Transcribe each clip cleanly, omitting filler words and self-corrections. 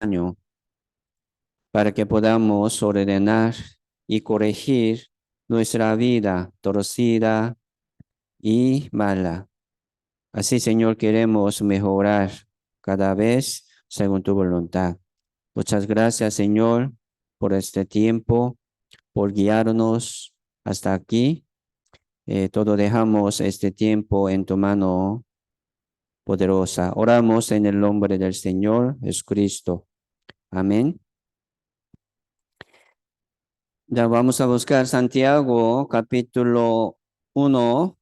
año para que podamos ordenar y corregir nuestra vida torcida y mala. Así, Señor, queremos mejorar cada vez según tu voluntad. Muchas gracias, Señor, por este tiempo, por guiarnos hasta aquí. Todo dejamos este tiempo en tu mano poderosa. Oramos en el nombre del Señor Jesucristo. Amén. Ya vamos a buscar Santiago, capítulo 1.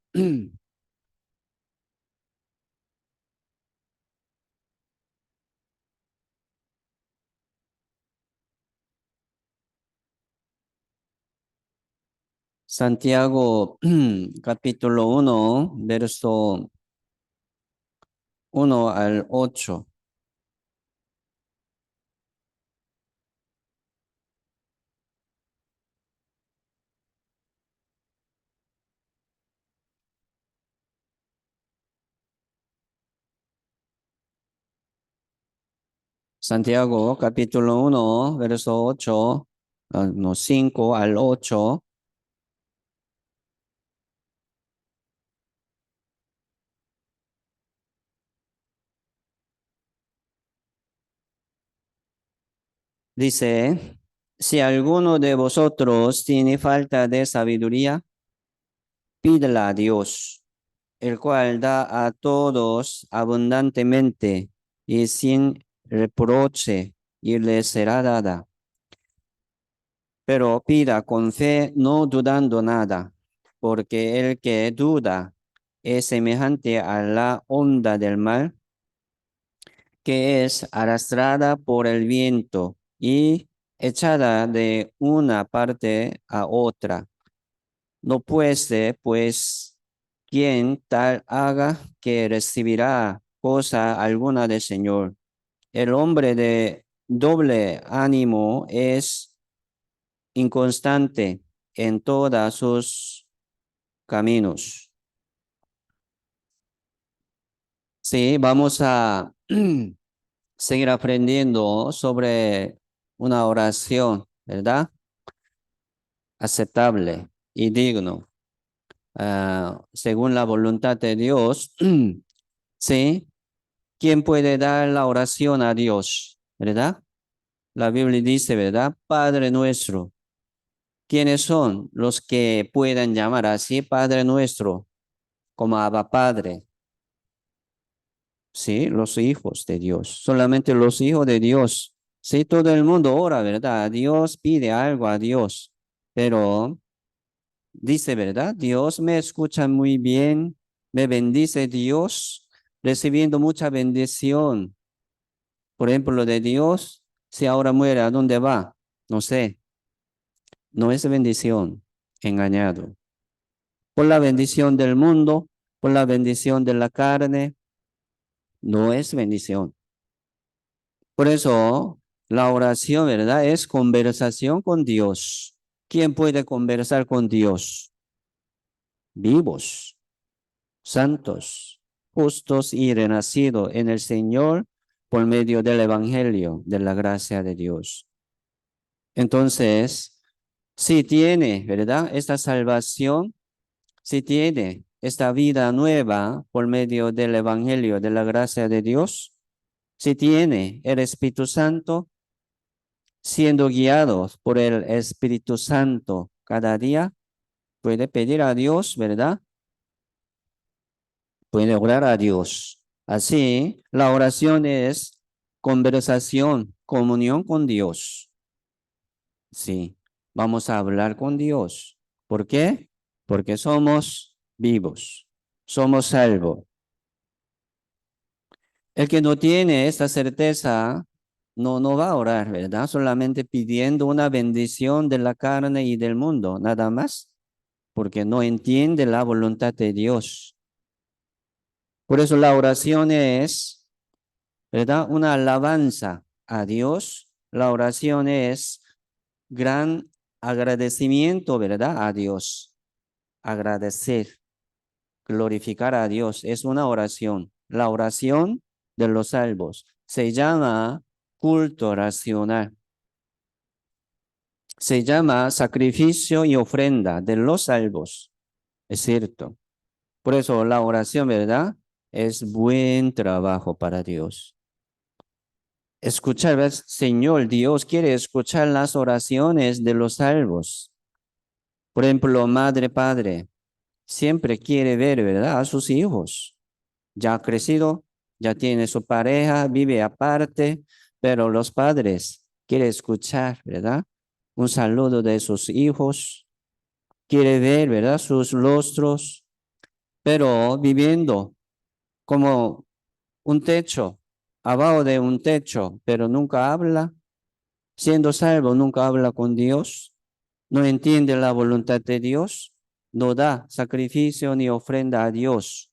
Santiago, capítulo 1, verso 1 al 8. Santiago, capítulo 1, verso 8, no, 5 al 8. Dice, si alguno de vosotros tiene falta de sabiduría, pídela a Dios, el cual da a todos abundantemente y sin reproche, y le será dada. Pero pida con fe, no dudando nada, porque el que duda es semejante a la onda del mar, que es arrastrada por el viento y echada de una parte a otra. No puede, pues, quien tal haga que recibirá cosa alguna del Señor. El hombre de doble ánimo es inconstante en todos sus caminos. Sí, vamos a seguir aprendiendo sobre una oración, ¿verdad? Aceptable y digno, según la voluntad de Dios. Sí, ¿quién puede dar la oración a Dios? ¿Verdad? La Biblia dice, ¿verdad? Padre nuestro. ¿Quiénes son los que puedan llamar así Padre nuestro, como Abba Padre? Sí, los hijos de Dios, solamente los hijos de Dios. Sí, todo el mundo ora, ¿verdad? Dios pide algo a Dios, pero dice, ¿verdad? Dios me escucha muy bien, me bendice Dios, recibiendo mucha bendición. Por ejemplo, lo de Dios, si ahora muere, ¿a dónde va? No sé, no es bendición, engañado. Por la bendición del mundo, por la bendición de la carne, no es bendición. Por eso, la oración, ¿verdad? Es conversación con Dios. ¿Quién puede conversar con Dios? Vivos, santos, justos y renacidos en el Señor por medio del Evangelio, de la gracia de Dios. Entonces, si tiene, ¿verdad? Esta salvación, si tiene esta vida nueva por medio del Evangelio, de la gracia de Dios, si tiene el Espíritu Santo, siendo guiados por el Espíritu Santo cada día, puede pedir a Dios, ¿verdad? Puede orar a Dios. Así, la oración es conversación, comunión con Dios. Sí, vamos a hablar con Dios. ¿Por qué? Porque somos vivos, somos salvos. El que no tiene esta certeza no va a orar, ¿verdad? Solamente pidiendo una bendición de la carne y del mundo, nada más, porque no entiende la voluntad de Dios. Por eso la oración es, ¿verdad? Una alabanza a Dios. La oración es gran agradecimiento, ¿verdad? A Dios. Agradecer, glorificar a Dios. Es una oración. La oración de los salvos. Se llama culto racional. Se llama sacrificio y ofrenda de los salvos. Es cierto. Por eso la oración, ¿verdad? Es buen trabajo para Dios. Escuchar, ¿ves? Señor Dios quiere escuchar las oraciones de los salvos. Por ejemplo, madre, padre, siempre quiere ver, ¿verdad? A sus hijos. Ya ha crecido, ya tiene su pareja, vive aparte, pero los padres quieren escuchar, ¿verdad? Un saludo de sus hijos, quiere ver, ¿verdad? Sus rostros, pero viviendo como un techo, abajo de un techo, pero nunca habla, siendo salvo, nunca habla con Dios, no entiende la voluntad de Dios, no da sacrificio ni ofrenda a Dios.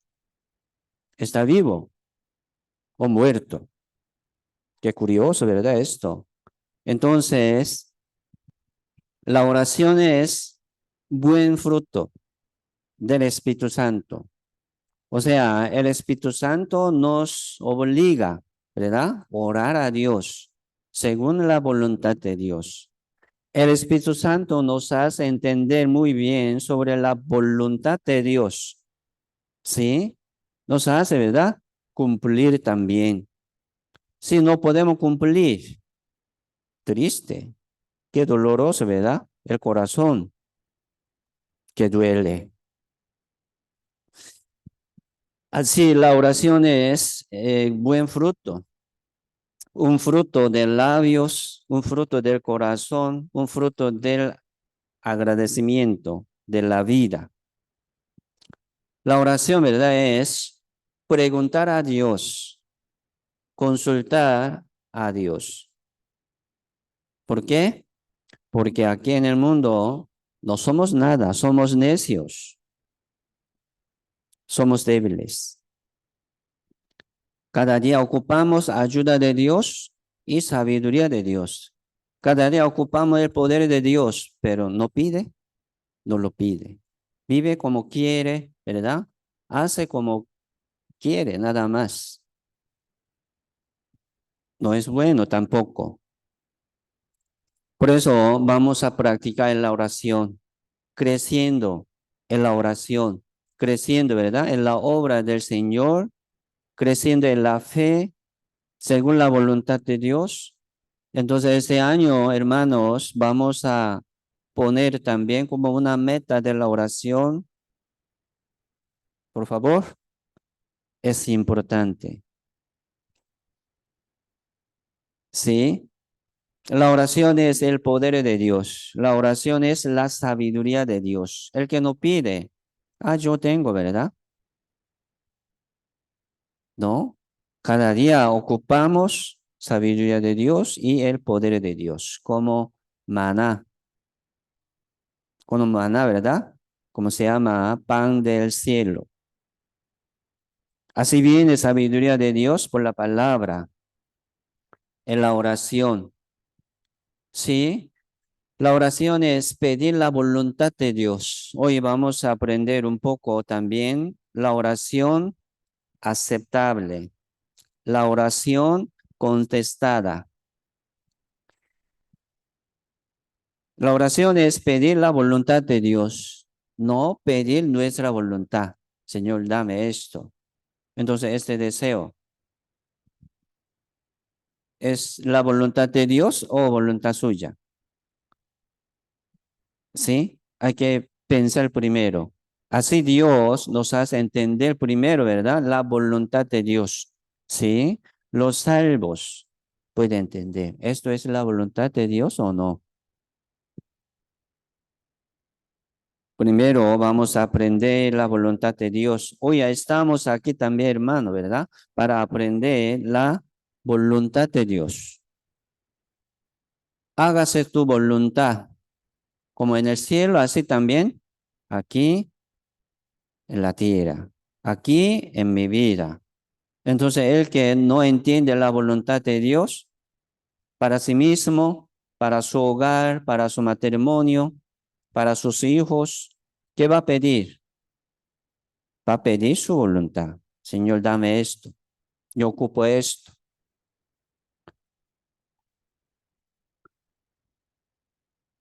Está vivo o muerto. Qué curioso, ¿verdad? Esto. Entonces, la oración es buen fruto del Espíritu Santo. O sea, el Espíritu Santo nos obliga, ¿verdad? A orar a Dios según la voluntad de Dios. El Espíritu Santo nos hace entender muy bien sobre la voluntad de Dios. ¿Sí? Nos hace, ¿verdad? Cumplir también. Si no podemos cumplir, triste, qué doloroso, ¿verdad? El corazón que duele. Así, la oración es buen fruto, un fruto de labios, un fruto del corazón, un fruto del agradecimiento de la vida. La oración, ¿verdad? Es preguntar a Dios, consultar a Dios. ¿Por qué? Porque aquí en el mundo no somos nada, somos necios, somos débiles. Cada día ocupamos ayuda de Dios y sabiduría de Dios. Cada día ocupamos el poder de Dios, pero no pide, no lo pide. Vive como quiere, ¿verdad? Hace como quiere, nada más. No es bueno tampoco. Por eso vamos a practicar en la oración, creciendo en la oración, creciendo, ¿verdad? En la obra del Señor, creciendo en la fe, según la voluntad de Dios. Entonces, este año, hermanos, vamos a poner también como una meta de la oración. Por favor, es importante. ¿Sí? La oración es el poder de Dios. La oración es la sabiduría de Dios. El que no pide, yo tengo, ¿verdad? No. Cada día ocupamos sabiduría de Dios y el poder de Dios, maná, como maná, ¿verdad? Como se llama pan del cielo. Así viene sabiduría de Dios por la palabra, en la oración. Sí, la oración es pedir la voluntad de Dios. Hoy vamos a aprender un poco también la oración aceptable, la oración contestada. La oración es pedir la voluntad de Dios, no pedir nuestra voluntad. Señor, dame esto. Entonces, este deseo, ¿es la voluntad de Dios o voluntad suya? ¿Sí? Hay que pensar primero. Así Dios nos hace entender primero, ¿verdad? La voluntad de Dios. ¿Sí? Los salvos pueden entender. ¿Esto es la voluntad de Dios o no? Primero vamos a aprender la voluntad de Dios. Hoy ya estamos aquí también, hermano, ¿verdad? Para aprender la voluntad de Dios. Hágase tu voluntad, como en el cielo, así también aquí en la tierra, aquí en mi vida. Entonces, el que no entiende la voluntad de Dios para sí mismo, para su hogar, para su matrimonio, para sus hijos, ¿qué va a pedir? Va a pedir su voluntad. Señor, dame esto. Yo ocupo esto.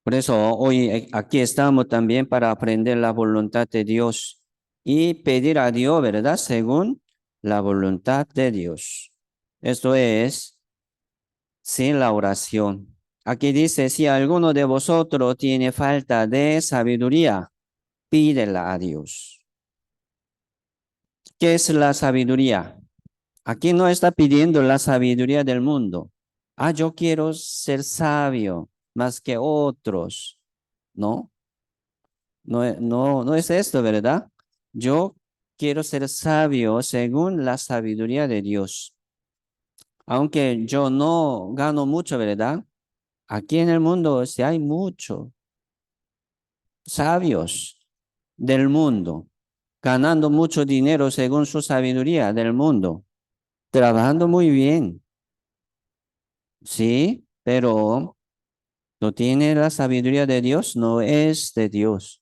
Por eso hoy aquí estamos también para aprender la voluntad de Dios y pedir a Dios, ¿verdad? Según la voluntad de Dios. Esto es sin la oración. Aquí dice, si alguno de vosotros tiene falta de sabiduría, pídela a Dios. ¿Qué es la sabiduría? Aquí no está pidiendo la sabiduría del mundo. Ah, yo quiero ser sabio más que otros. No, no es esto, ¿verdad? Yo quiero ser sabio según la sabiduría de Dios. Aunque yo no gano mucho, ¿verdad? Aquí en el mundo sí hay muchos sabios del mundo, ganando mucho dinero según su sabiduría del mundo, trabajando muy bien, sí, pero no tiene la sabiduría de Dios, no es de Dios,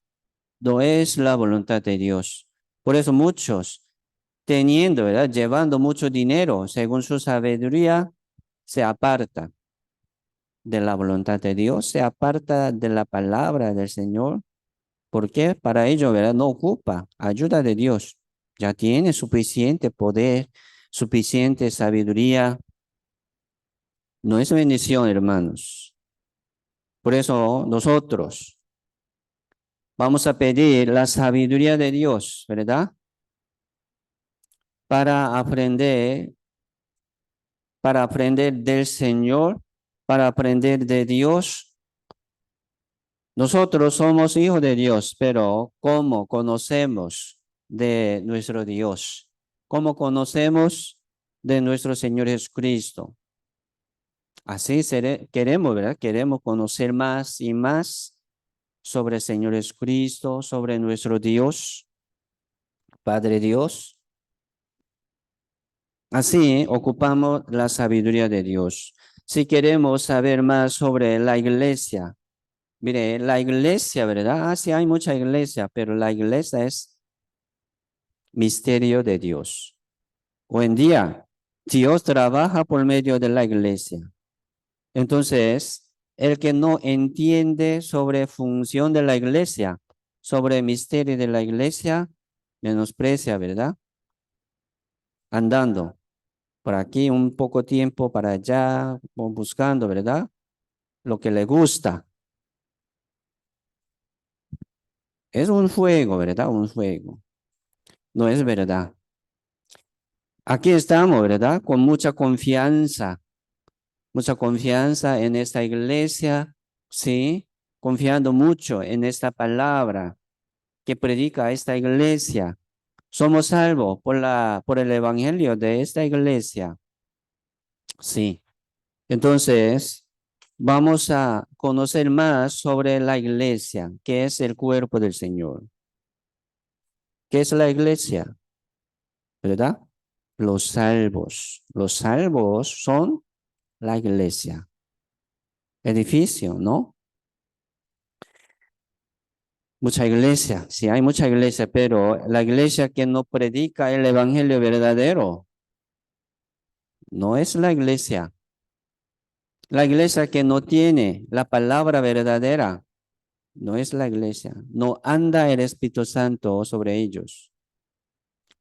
no es la voluntad de Dios. Por eso muchos, teniendo, ¿verdad? Llevando mucho dinero según su sabiduría, se aparta de la voluntad de Dios, se aparta de la palabra del Señor. Porque para ello, ¿verdad? No ocupa ayuda de Dios. Ya tiene suficiente poder, suficiente sabiduría. No es bendición, hermanos. Por eso nosotros vamos a pedir la sabiduría de Dios, ¿verdad? Para aprender, para aprender del Señor, para aprender de Dios. Nosotros somos hijos de Dios, pero ¿cómo conocemos de nuestro Dios? ¿Cómo conocemos de nuestro Señor Jesucristo? Así queremos, ¿verdad? Queremos conocer más y más sobre el Señor Jesucristo, sobre nuestro Dios, Padre Dios. Así ocupamos la sabiduría de Dios. Si queremos saber más sobre la iglesia, mire, la iglesia, ¿verdad? Sí hay mucha iglesia, pero la iglesia es misterio de Dios. Hoy en día, Dios trabaja por medio de la iglesia. Entonces, el que no entiende sobre función de la iglesia, sobre misterio de la iglesia, menosprecia, ¿verdad? Andando por aquí un poco tiempo, para allá, buscando, ¿verdad? Lo que le gusta. Es un juego, ¿verdad? Un juego. No es verdad. Aquí estamos, ¿verdad? Con mucha confianza en esta iglesia, ¿sí? Confiando mucho en esta palabra que predica esta iglesia. Somos salvos por el evangelio de esta iglesia. Sí. Entonces, vamos a conocer más sobre la iglesia, que es el cuerpo del Señor. ¿Qué es la iglesia? ¿Verdad? Los salvos. Los salvos son la iglesia. Edificio, ¿no? Mucha iglesia, sí hay mucha iglesia, pero la iglesia que no predica el evangelio verdadero no es la iglesia. La iglesia que no tiene la palabra verdadera no es la iglesia. No anda el Espíritu Santo sobre ellos.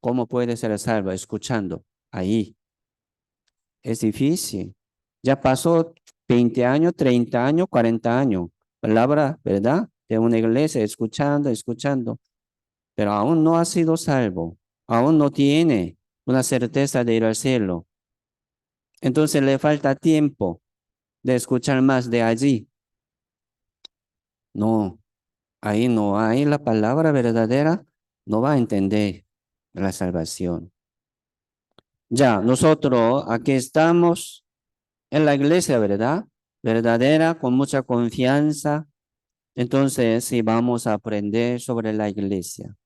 ¿Cómo puede ser salvo? Escuchando ahí. Es difícil. Ya pasó 20 años, 30 años, 40 años. Palabra, ¿verdad? De una iglesia, escuchando, pero aún no ha sido salvo. Aún no tiene una certeza de ir al cielo. Entonces le falta tiempo de escuchar más de allí. No, ahí no hay la palabra verdadera, no va a entender la salvación. Ya, nosotros aquí estamos en la iglesia, ¿verdad? Verdadera, con mucha confianza. Entonces, sí, vamos a aprender sobre la iglesia.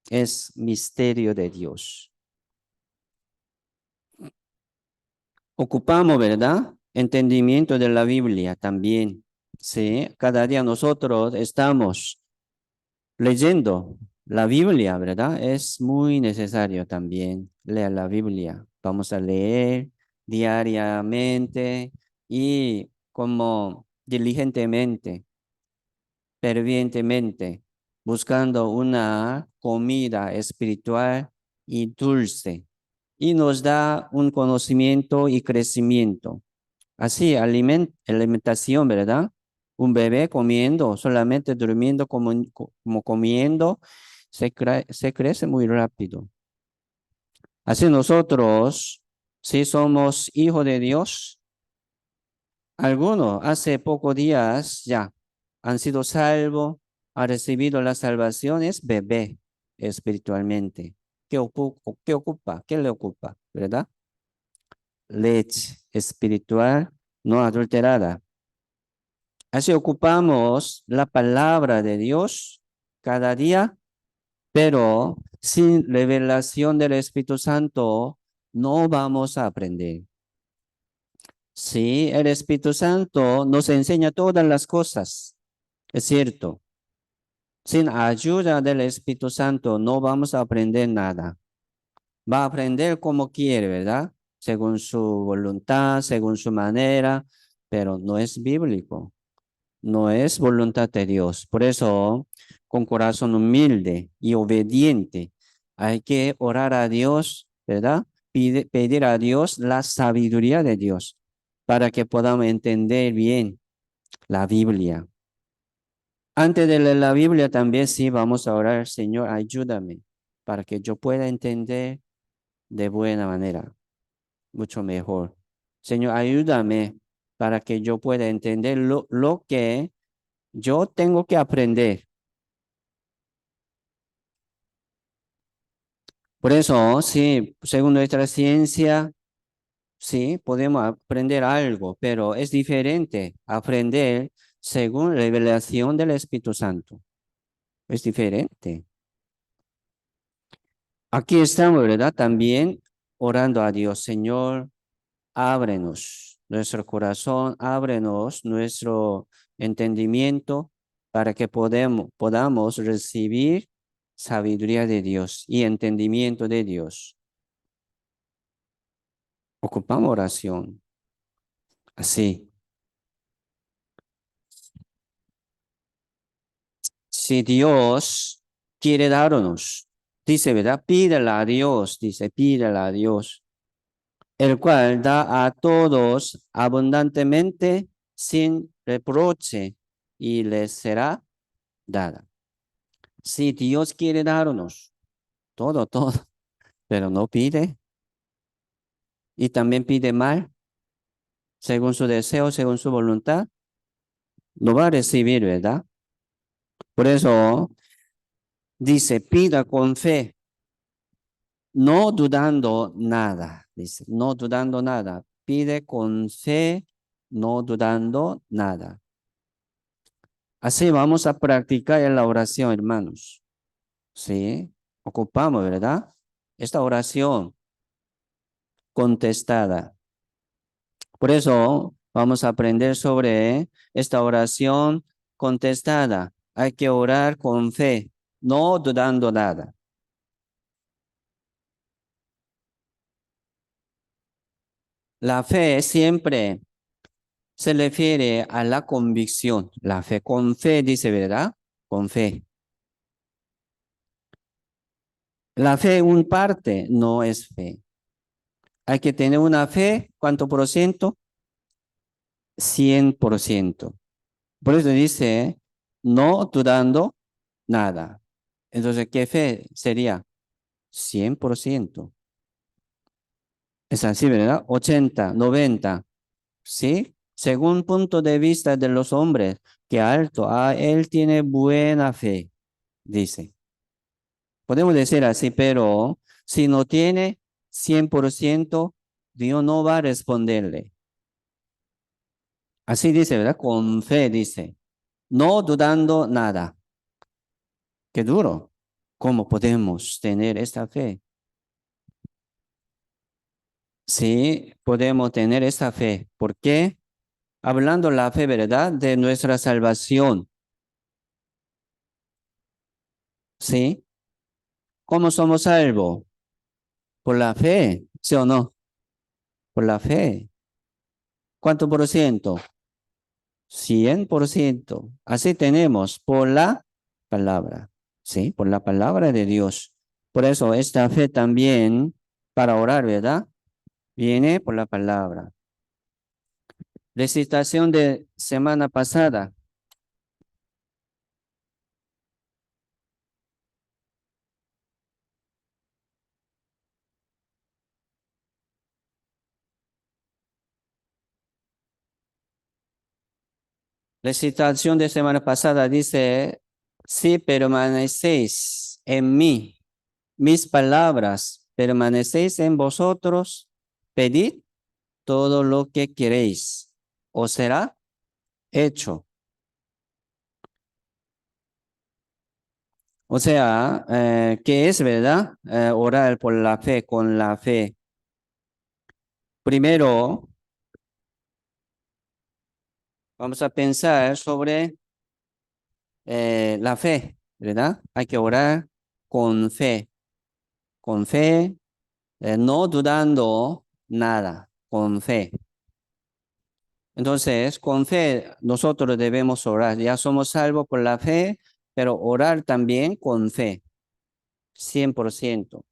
Es misterio de Dios. Ocupamos, ¿verdad? Entendimiento de la Biblia también. Sí, cada día nosotros estamos leyendo la Biblia, ¿verdad? Es muy necesario también leer la Biblia. Vamos a leer diariamente y como diligentemente. fervientemente, buscando una comida espiritual y dulce, y nos da un conocimiento y crecimiento. Así, alimentación, ¿verdad? Un bebé comiendo, solamente durmiendo como comiendo, se crece muy rápido. Así nosotros, si somos hijos de Dios, algunos hace pocos días ya han sido salvos, han recibido la salvación, es bebé espiritualmente. ¿Qué ocupa? ¿Qué le ocupa? ¿Verdad? Leche espiritual no adulterada. Así ocupamos la palabra de Dios cada día, pero sin revelación del Espíritu Santo no vamos a aprender. Sí, el Espíritu Santo nos enseña todas las cosas, es cierto. Sin ayuda del Espíritu Santo no vamos a aprender nada. Va a aprender como quiere, ¿verdad? Según su voluntad, según su manera, pero no es bíblico. No es voluntad de Dios. Por eso, con corazón humilde y obediente, hay que orar a Dios, ¿verdad? Pedir a Dios la sabiduría de Dios para que podamos entender bien la Biblia. Antes de leer la Biblia también sí vamos a orar, Señor, ayúdame para que yo pueda entender de buena manera, mucho mejor. Señor, ayúdame para que yo pueda entender lo que yo tengo que aprender. Por eso, sí, según nuestra ciencia, sí, podemos aprender algo, pero es diferente aprender según revelación del Espíritu Santo. Es diferente. Aquí estamos, ¿verdad? También orando a Dios, Señor, ábrenos nuestro corazón, ábrenos nuestro entendimiento para que podamos recibir sabiduría de Dios y entendimiento de Dios. Ocupamos oración. Así. Si Dios quiere darnos, dice, ¿verdad? Pídela a Dios, dice, pídela a Dios, el cual da a todos abundantemente sin reproche y les será dada. Si Dios quiere darnos todo, pero no pide y también pide mal, según su deseo, según su voluntad, no va a recibir, ¿verdad? Por eso dice, pida con fe, no dudando nada, dice, no dudando nada. Pide con fe, no dudando nada. Así vamos a practicar en la oración, hermanos. Sí, ocupamos, ¿verdad? Esta oración contestada. Por eso vamos a aprender sobre esta oración contestada. Hay que orar con fe, no dudando nada. La fe siempre se refiere a la convicción. La fe con fe, dice, ¿verdad? Con fe. La fe un parte no es fe. Hay que tener una fe, ¿cuánto por ciento? 100%. Por eso dice, no dudando nada. Entonces, ¿qué fe sería? 100%. Es así, ¿verdad? 80, 90. ¿Sí? Según punto de vista de los hombres, que alto, él tiene buena fe, dice. Podemos decir así, pero si no tiene 100%, Dios no va a responderle. Así dice, ¿verdad? Con fe dice, no dudando nada. Qué duro. ¿Cómo podemos tener esta fe? Sí, podemos tener esta fe. ¿Por qué? Hablando la fe, ¿verdad? De nuestra salvación. ¿Sí? ¿Cómo somos salvos? Por la fe, ¿sí o no? Por la fe. ¿Cuánto por ciento? 100%. Así tenemos por la palabra, ¿sí? Por la palabra de Dios. Por eso esta fe también para orar, ¿verdad? Viene por la palabra. Recitación de semana pasada. Recitación de semana pasada dice, si permanecéis en mí, mis palabras permanecéis en vosotros, pedid todo lo que queréis, os será hecho. O sea, ¿qué es verdad? Orar por la fe, con la fe. Primero, vamos a pensar sobre la fe, ¿verdad? Hay que orar con fe, no dudando nada, con fe. Entonces, con fe nosotros debemos orar. Ya somos salvos por la fe, pero orar también con fe, 100%.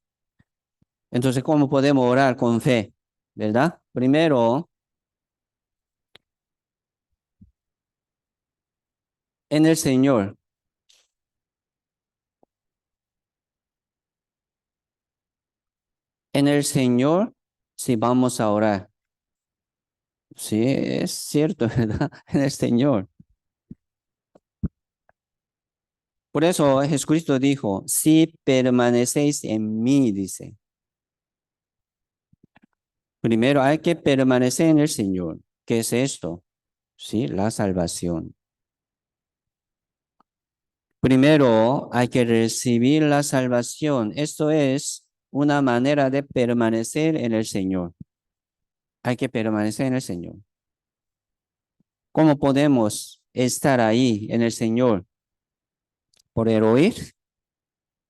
Entonces, ¿cómo podemos orar con fe? ¿Verdad? Primero, en el Señor. En el Señor, si vamos a orar. Sí, es cierto, ¿verdad? En el Señor. Por eso Jesucristo dijo, si permanecéis en mí, dice. Primero hay que permanecer en el Señor. ¿Qué es esto? Sí, la salvación. Primero hay que recibir la salvación. Esto es una manera de permanecer en el Señor. Hay que permanecer en el Señor. ¿Cómo podemos estar ahí en el Señor? Por el oír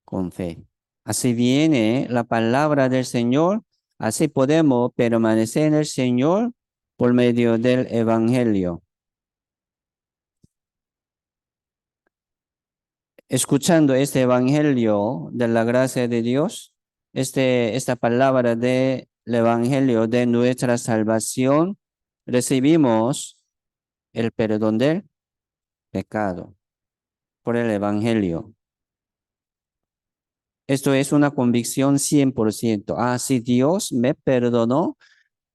con fe. Así viene la palabra del Señor. Así podemos permanecer en el Señor por medio del Evangelio. Escuchando este Evangelio de la gracia de Dios, esta palabra del Evangelio de nuestra salvación, recibimos el perdón del pecado por el Evangelio. Esto es una convicción 100%. Ah, si Dios me perdonó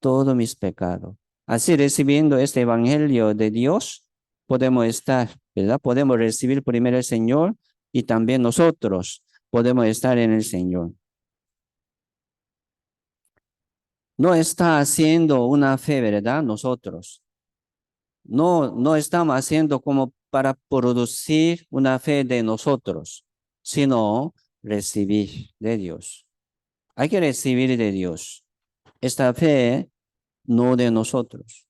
todos mis pecados. Así recibiendo este Evangelio de Dios, podemos estar, ¿verdad? Podemos recibir primero el Señor y también nosotros podemos estar en el Señor. No está haciendo una fe, ¿verdad? Nosotros. No estamos haciendo como para producir una fe de nosotros, sino recibir de Dios. Hay que recibir de Dios. Esta fe no de nosotros.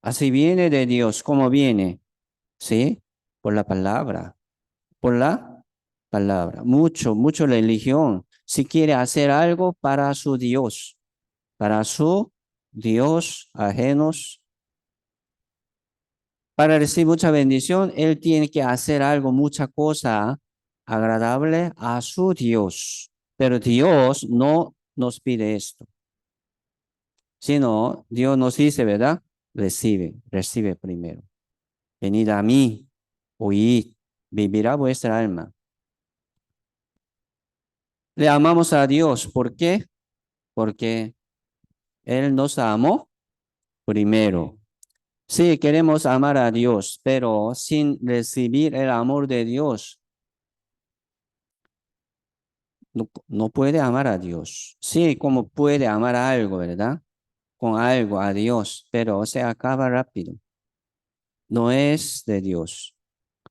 Así viene de Dios. ¿Cómo viene? ¿Sí? Por la palabra. Por la palabra. Mucho la religión. Si quiere hacer algo para su Dios ajenos, para recibir mucha bendición, él tiene que hacer algo, mucha cosa agradable a su Dios. Pero Dios no nos pide esto, sino Dios nos dice, ¿verdad? Recibe primero. Venid a mí, oíd, vivirá vuestra alma. Le amamos a Dios. ¿Por qué? Porque Él nos amó primero. Sí, queremos amar a Dios, pero sin recibir el amor de Dios, no puede amar a Dios. Sí, como puede amar a algo, ¿verdad? Con algo, a Dios, pero se acaba rápido. No es de Dios.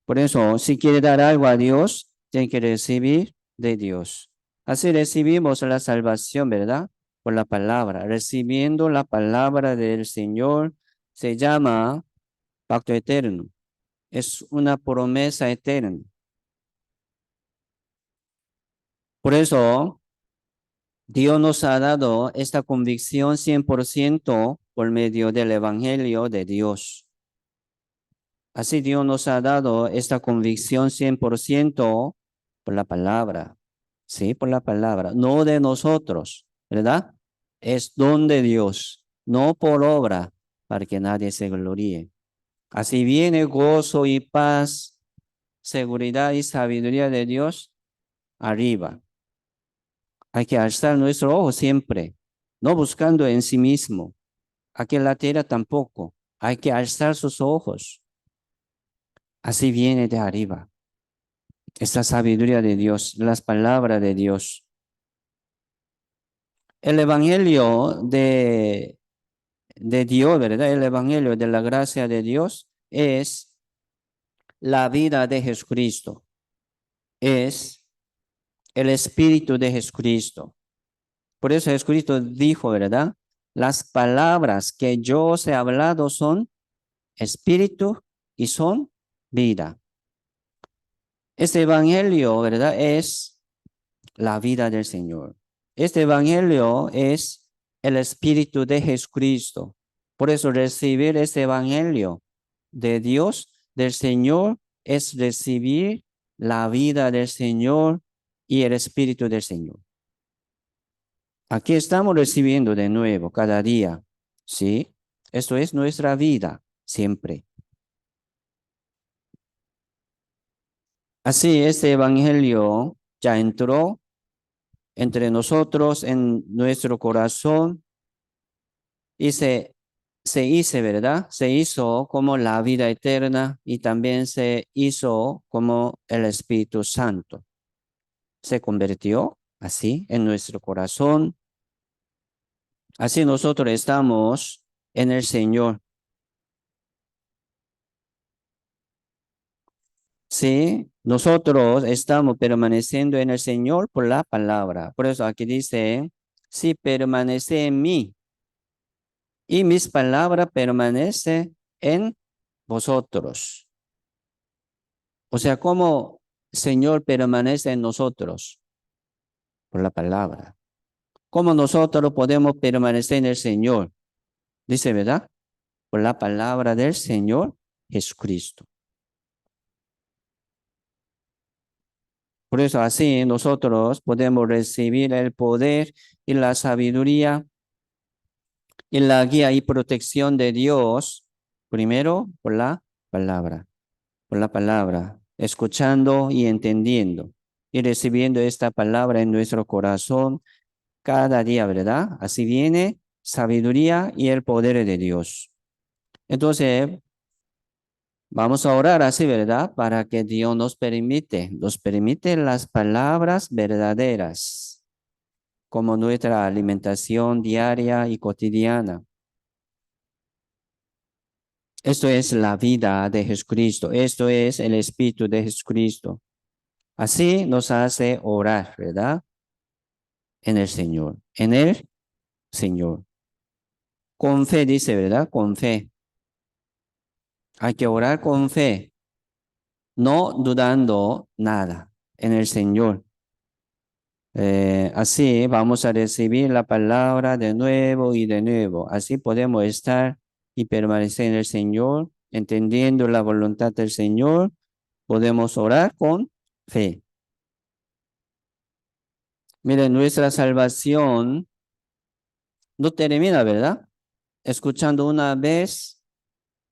Por eso, si quiere dar algo a Dios, tiene que recibir de Dios. Así recibimos la salvación, ¿verdad? Por la palabra. Recibiendo la palabra del Señor se llama pacto eterno. Es una promesa eterna. Por eso, Dios nos ha dado esta convicción 100% por medio del Evangelio de Dios. Así Dios nos ha dado esta convicción 100% por la palabra. Sí, por la palabra, no de nosotros, ¿verdad? Es don de Dios, no por obra, para que nadie se gloríe. Así viene gozo y paz, seguridad y sabiduría de Dios arriba. Hay que alzar nuestro ojo siempre, no buscando en sí mismo. Aquí en la tierra tampoco. Hay que alzar sus ojos. Así viene de arriba. Esta sabiduría de Dios, las palabras de Dios. El evangelio de Dios, ¿verdad? El evangelio de la gracia de Dios es la vida de Jesucristo. Es el espíritu de Jesucristo. Por eso Jesucristo dijo, ¿verdad? Las palabras que yo os he hablado son espíritu y son vida. Este evangelio, ¿verdad? Es la vida del Señor. Este evangelio es el espíritu de Jesucristo. Por eso recibir este evangelio de Dios, del Señor, es recibir la vida del Señor y el espíritu del Señor. Aquí estamos recibiendo de nuevo cada día, ¿sí? Esto es nuestra vida siempre. Así, este evangelio ya entró entre nosotros en nuestro corazón y se hizo, ¿verdad? Se hizo como la vida eterna y también se hizo como el Espíritu Santo. Se convirtió así en nuestro corazón. Así nosotros estamos en el Señor. Sí, nosotros estamos permaneciendo en el Señor por la palabra. Por eso aquí dice, si permanece en mí y mis palabras permanecen en vosotros. O sea, ¿cómo Señor permanece en nosotros? Por la palabra. ¿Cómo nosotros podemos permanecer en el Señor? Dice, ¿verdad? Por la palabra del Señor Jesucristo. Por eso así nosotros podemos recibir el poder y la sabiduría y la guía y protección de Dios, primero por la palabra, escuchando y entendiendo y recibiendo esta palabra en nuestro corazón cada día, ¿verdad? Así viene sabiduría y el poder de Dios. Entonces, vamos a orar así, ¿verdad? Para que Dios nos permite las palabras verdaderas como nuestra alimentación diaria y cotidiana. Esto es la vida de Jesucristo. Esto es el Espíritu de Jesucristo. Así nos hace orar, ¿verdad? En el Señor. En el Señor. Con fe, dice, ¿verdad? Con fe. Hay que orar con fe, no dudando nada en el Señor. Así vamos a recibir la palabra de nuevo y de nuevo. Así podemos estar y permanecer en el Señor, entendiendo la voluntad del Señor. Podemos orar con fe. Miren, nuestra salvación no termina, ¿verdad? Escuchando una vez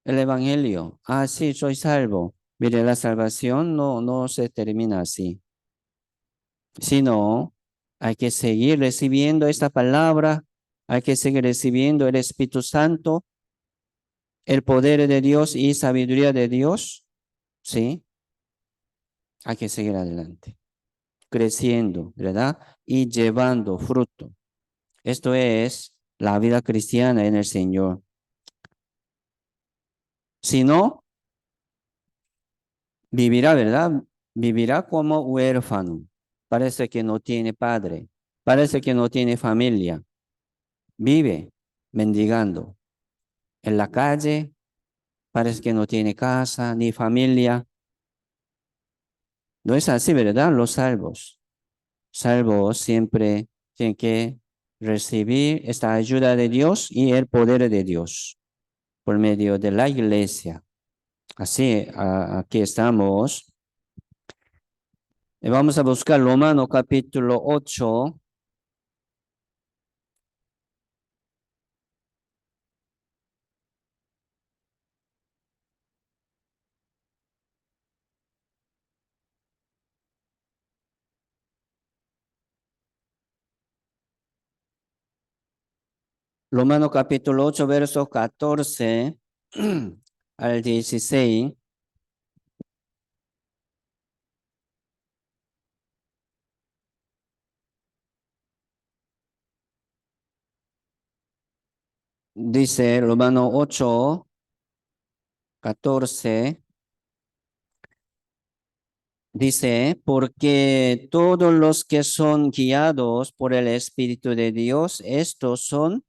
el Evangelio. Ah, sí, soy salvo. Mire, la salvación no se termina así, sino hay que seguir recibiendo esta palabra, hay que seguir recibiendo el Espíritu Santo, el poder de Dios y sabiduría de Dios, ¿sí? Hay que seguir adelante, creciendo, ¿verdad? Y llevando fruto. Esto es la vida cristiana en el Señor. Si no, vivirá, ¿verdad? Vivirá como huérfano. Parece que no tiene padre, parece que no tiene familia. Vive mendigando en la calle, parece que no tiene casa ni familia. No es así, ¿verdad? Los salvos. Salvos siempre tienen que recibir esta ayuda de Dios y el poder de Dios por medio de la iglesia. Así, aquí estamos. Vamos a buscar Romano capítulo 8. Romano capítulo 8, versos 14 al 16. Dice Romano 8, 14. Dice, porque todos los que son guiados por el Espíritu de Dios, estos son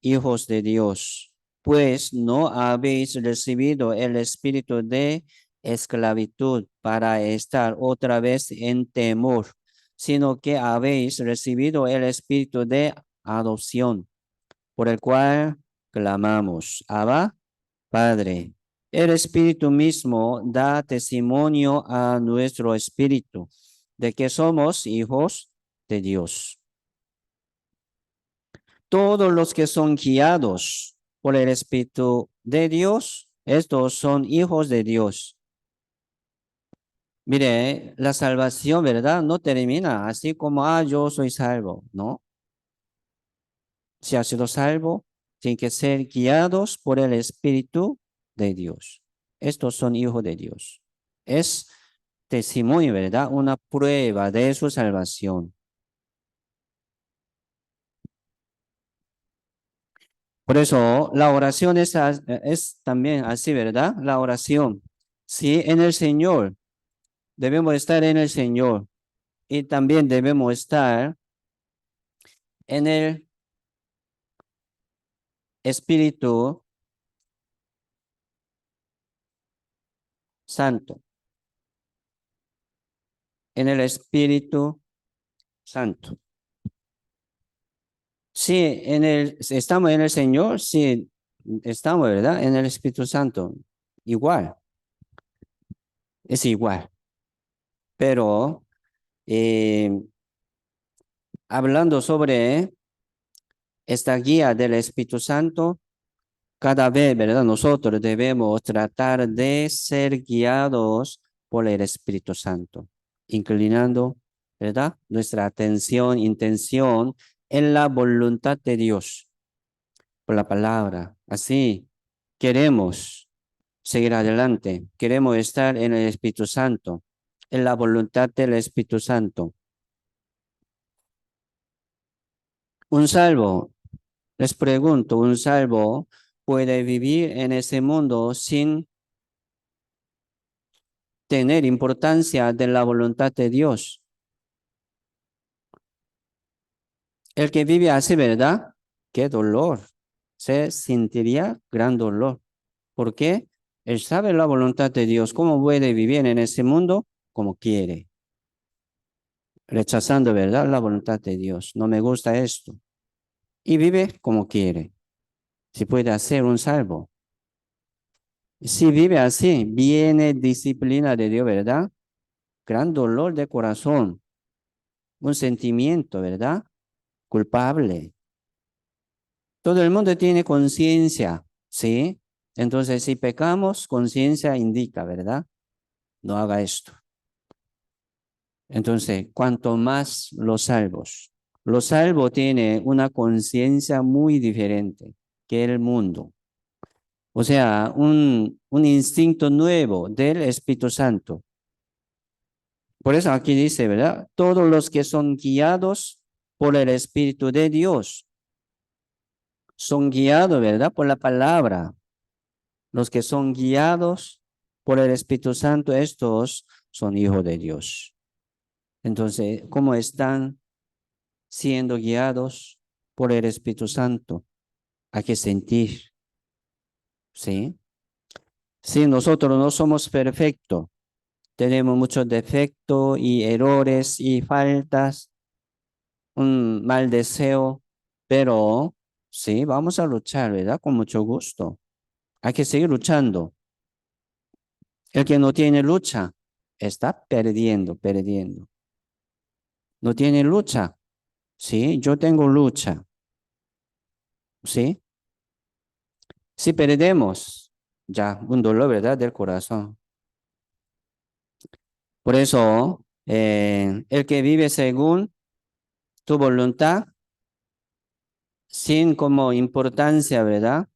hijos de Dios, pues no habéis recibido el espíritu de esclavitud para estar otra vez en temor, sino que habéis recibido el espíritu de adopción, por el cual clamamos, Abba, Padre. El Espíritu mismo da testimonio a nuestro espíritu de que somos hijos de Dios. Todos los que son guiados por el Espíritu de Dios, estos son hijos de Dios. Mire, la salvación, ¿verdad? No termina así como, yo soy salvo, ¿no? Si ha sido salvo, tienen que ser guiados por el Espíritu de Dios. Estos son hijos de Dios. Es testimonio, ¿verdad? Una prueba de su salvación. Por eso la oración es también así, ¿verdad? La oración. Sí, en el Señor. Debemos estar en el Señor. Y también debemos estar en el Espíritu Santo. En el Espíritu Santo. Sí, estamos en el Señor, sí, estamos, ¿verdad? En el Espíritu Santo. Igual, es igual. Pero eh, hablando sobre esta guía del Espíritu Santo, cada vez, ¿verdad? Nosotros debemos tratar de ser guiados por el Espíritu Santo, inclinando, ¿verdad? Nuestra atención, intención en la voluntad de Dios, por la palabra. Así queremos seguir adelante, queremos estar en el Espíritu Santo, en la voluntad del Espíritu Santo. Un salvo, les pregunto, ¿un salvo puede vivir en ese mundo sin tener importancia de la voluntad de Dios? El que vive así, ¿verdad? Qué dolor. Se sentiría gran dolor. ¿Por qué? Él sabe la voluntad de Dios, cómo puede vivir en ese mundo como quiere, rechazando, ¿verdad? La voluntad de Dios. No me gusta esto. Y vive como quiere. Si puede hacer un salvo. Si vive así, viene disciplina de Dios, ¿verdad? Gran dolor de corazón, un sentimiento, ¿verdad? Culpable. Todo el mundo tiene conciencia, ¿sí? Entonces, si pecamos, conciencia indica, ¿verdad? No haga esto. Entonces, cuanto más los salvos tienen una conciencia muy diferente que el mundo. O sea, un instinto nuevo del Espíritu Santo. Por eso aquí dice, ¿verdad? Todos los que son guiados por el Espíritu de Dios son guiados, ¿verdad? Por la palabra. Los que son guiados por el Espíritu Santo, estos son hijos de Dios. Entonces, ¿cómo están siendo guiados por el Espíritu Santo? Hay que sentir, ¿sí? Sí, nosotros no somos perfectos, tenemos muchos defectos y errores y faltas, un mal deseo, pero sí, vamos a luchar, ¿verdad? Con mucho gusto. Hay que seguir luchando. El que no tiene lucha está perdiendo, perdiendo. No tiene lucha. Sí, yo tengo lucha. Sí. Si perdemos, ya, un dolor, ¿verdad? Del corazón. Por eso, el que vive según tu voluntad, sin como importancia, ¿verdad?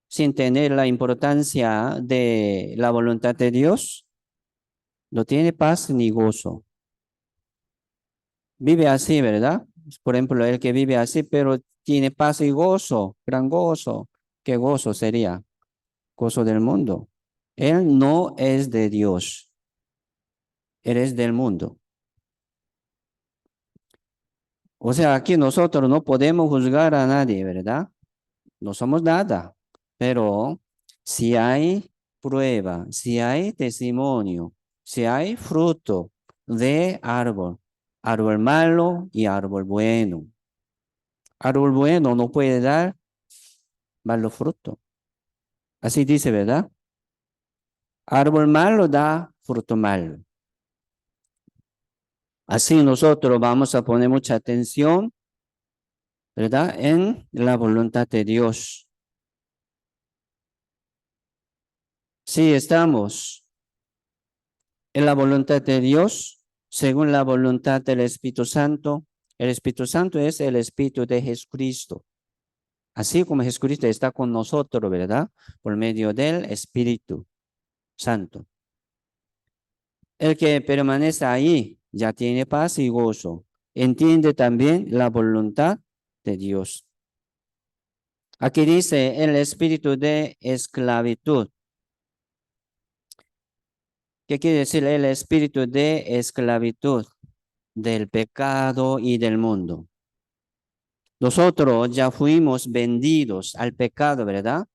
Sin tener la importancia de la voluntad de Dios, no tiene paz ni gozo. Vive así, ¿verdad? Por ejemplo, el que vive así, pero tiene paz y gozo, gran gozo. ¿Qué gozo sería? Gozo del mundo. Él no es de Dios, él es del mundo. O sea, aquí nosotros no podemos juzgar a nadie, ¿verdad? No somos nada, pero si hay prueba, si hay testimonio, si hay fruto de árbol, árbol malo y árbol bueno. Árbol bueno no puede dar malo fruto. Así dice, ¿verdad? Árbol malo da fruto malo. Así nosotros vamos a poner mucha atención, ¿verdad? En la voluntad de Dios. Si estamos en la voluntad de Dios, según la voluntad del Espíritu Santo, el Espíritu Santo es el Espíritu de Jesucristo. Así como Jesucristo está con nosotros, ¿verdad? Por medio del Espíritu Santo. El que permanece ahí ya tiene paz y gozo. Entiende también la voluntad de Dios. Aquí dice el espíritu de esclavitud. ¿Qué quiere decir el espíritu de esclavitud? Del pecado y del mundo. Nosotros ya fuimos vendidos al pecado, ¿verdad?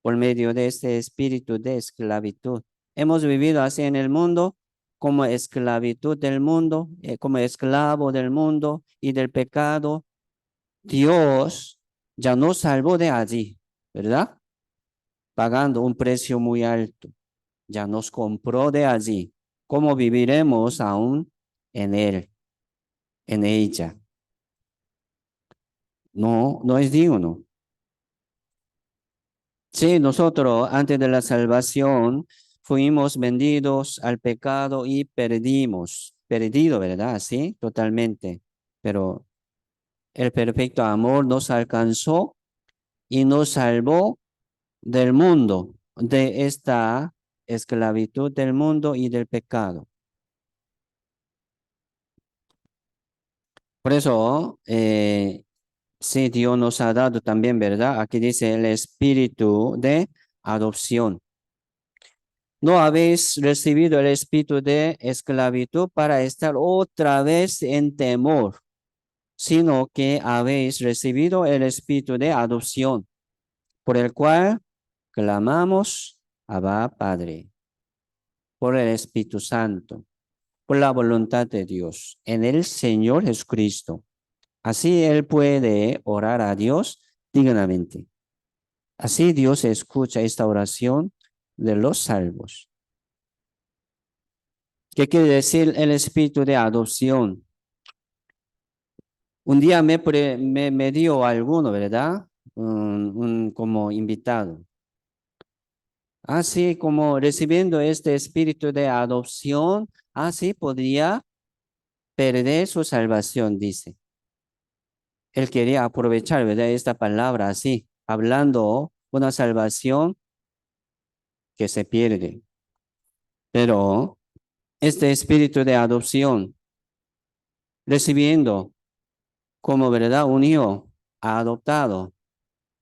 Por medio de este espíritu de esclavitud. Hemos vivido así en el mundo como esclavitud del mundo, como esclavo del mundo y del pecado. Dios ya nos salvó de allí, ¿verdad? Pagando un precio muy alto. Ya nos compró de allí. ¿Cómo viviremos aún en él, en ella? No, no es digno. Sí, nosotros antes de la salvación fuimos vendidos al pecado y perdido, ¿verdad? Sí, totalmente. Pero el perfecto amor nos alcanzó y nos salvó del mundo, de esta esclavitud del mundo y del pecado. Por eso, sí, Dios nos ha dado también, ¿verdad? Aquí dice el espíritu de adopción. No habéis recibido el espíritu de esclavitud para estar otra vez en temor, sino que habéis recibido el espíritu de adopción, por el cual clamamos, Abba, Padre, por el Espíritu Santo, por la voluntad de Dios, en el Señor Jesucristo. Así Él puede orar a Dios dignamente. Así Dios escucha esta oración de los salvos. ¿Qué quiere decir el espíritu de adopción? Un día me dio alguno, ¿verdad? Como invitado. Así como recibiendo este espíritu de adopción, así podría perder su salvación, dice. Él quería aprovechar, ¿verdad? Esta palabra así, hablando una salvación que se pierde. Pero este espíritu de adopción, recibiendo como verdad un hijo adoptado,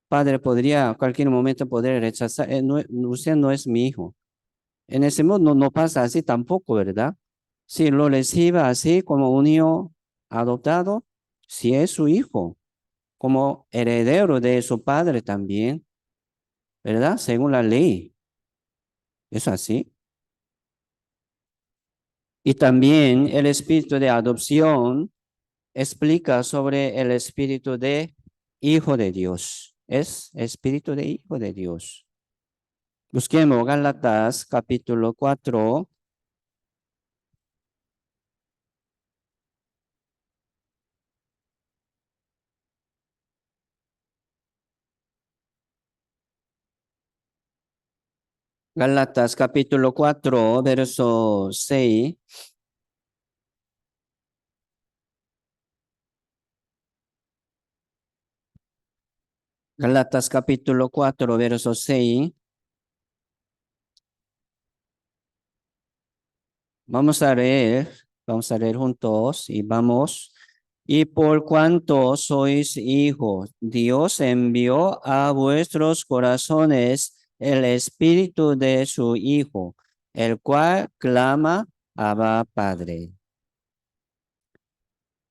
padre podría a cualquier momento poder rechazar, usted no es mi hijo. En ese mundo no pasa así tampoco, ¿verdad? Si lo recibe así como un hijo adoptado, si es su hijo, como heredero de su padre también, ¿verdad? Según la ley, es así. Y también el espíritu de adopción explica sobre el espíritu de hijo de Dios. Es espíritu de hijo de Dios. Busquemos Gálatas capítulo 4. Gálatas capítulo 4, verso 6. Gálatas capítulo 4, verso 6. Vamos a leer juntos y vamos. Y por cuanto sois hijos, Dios envió a vuestros corazones el espíritu de su Hijo, el cual clama, Abba Padre.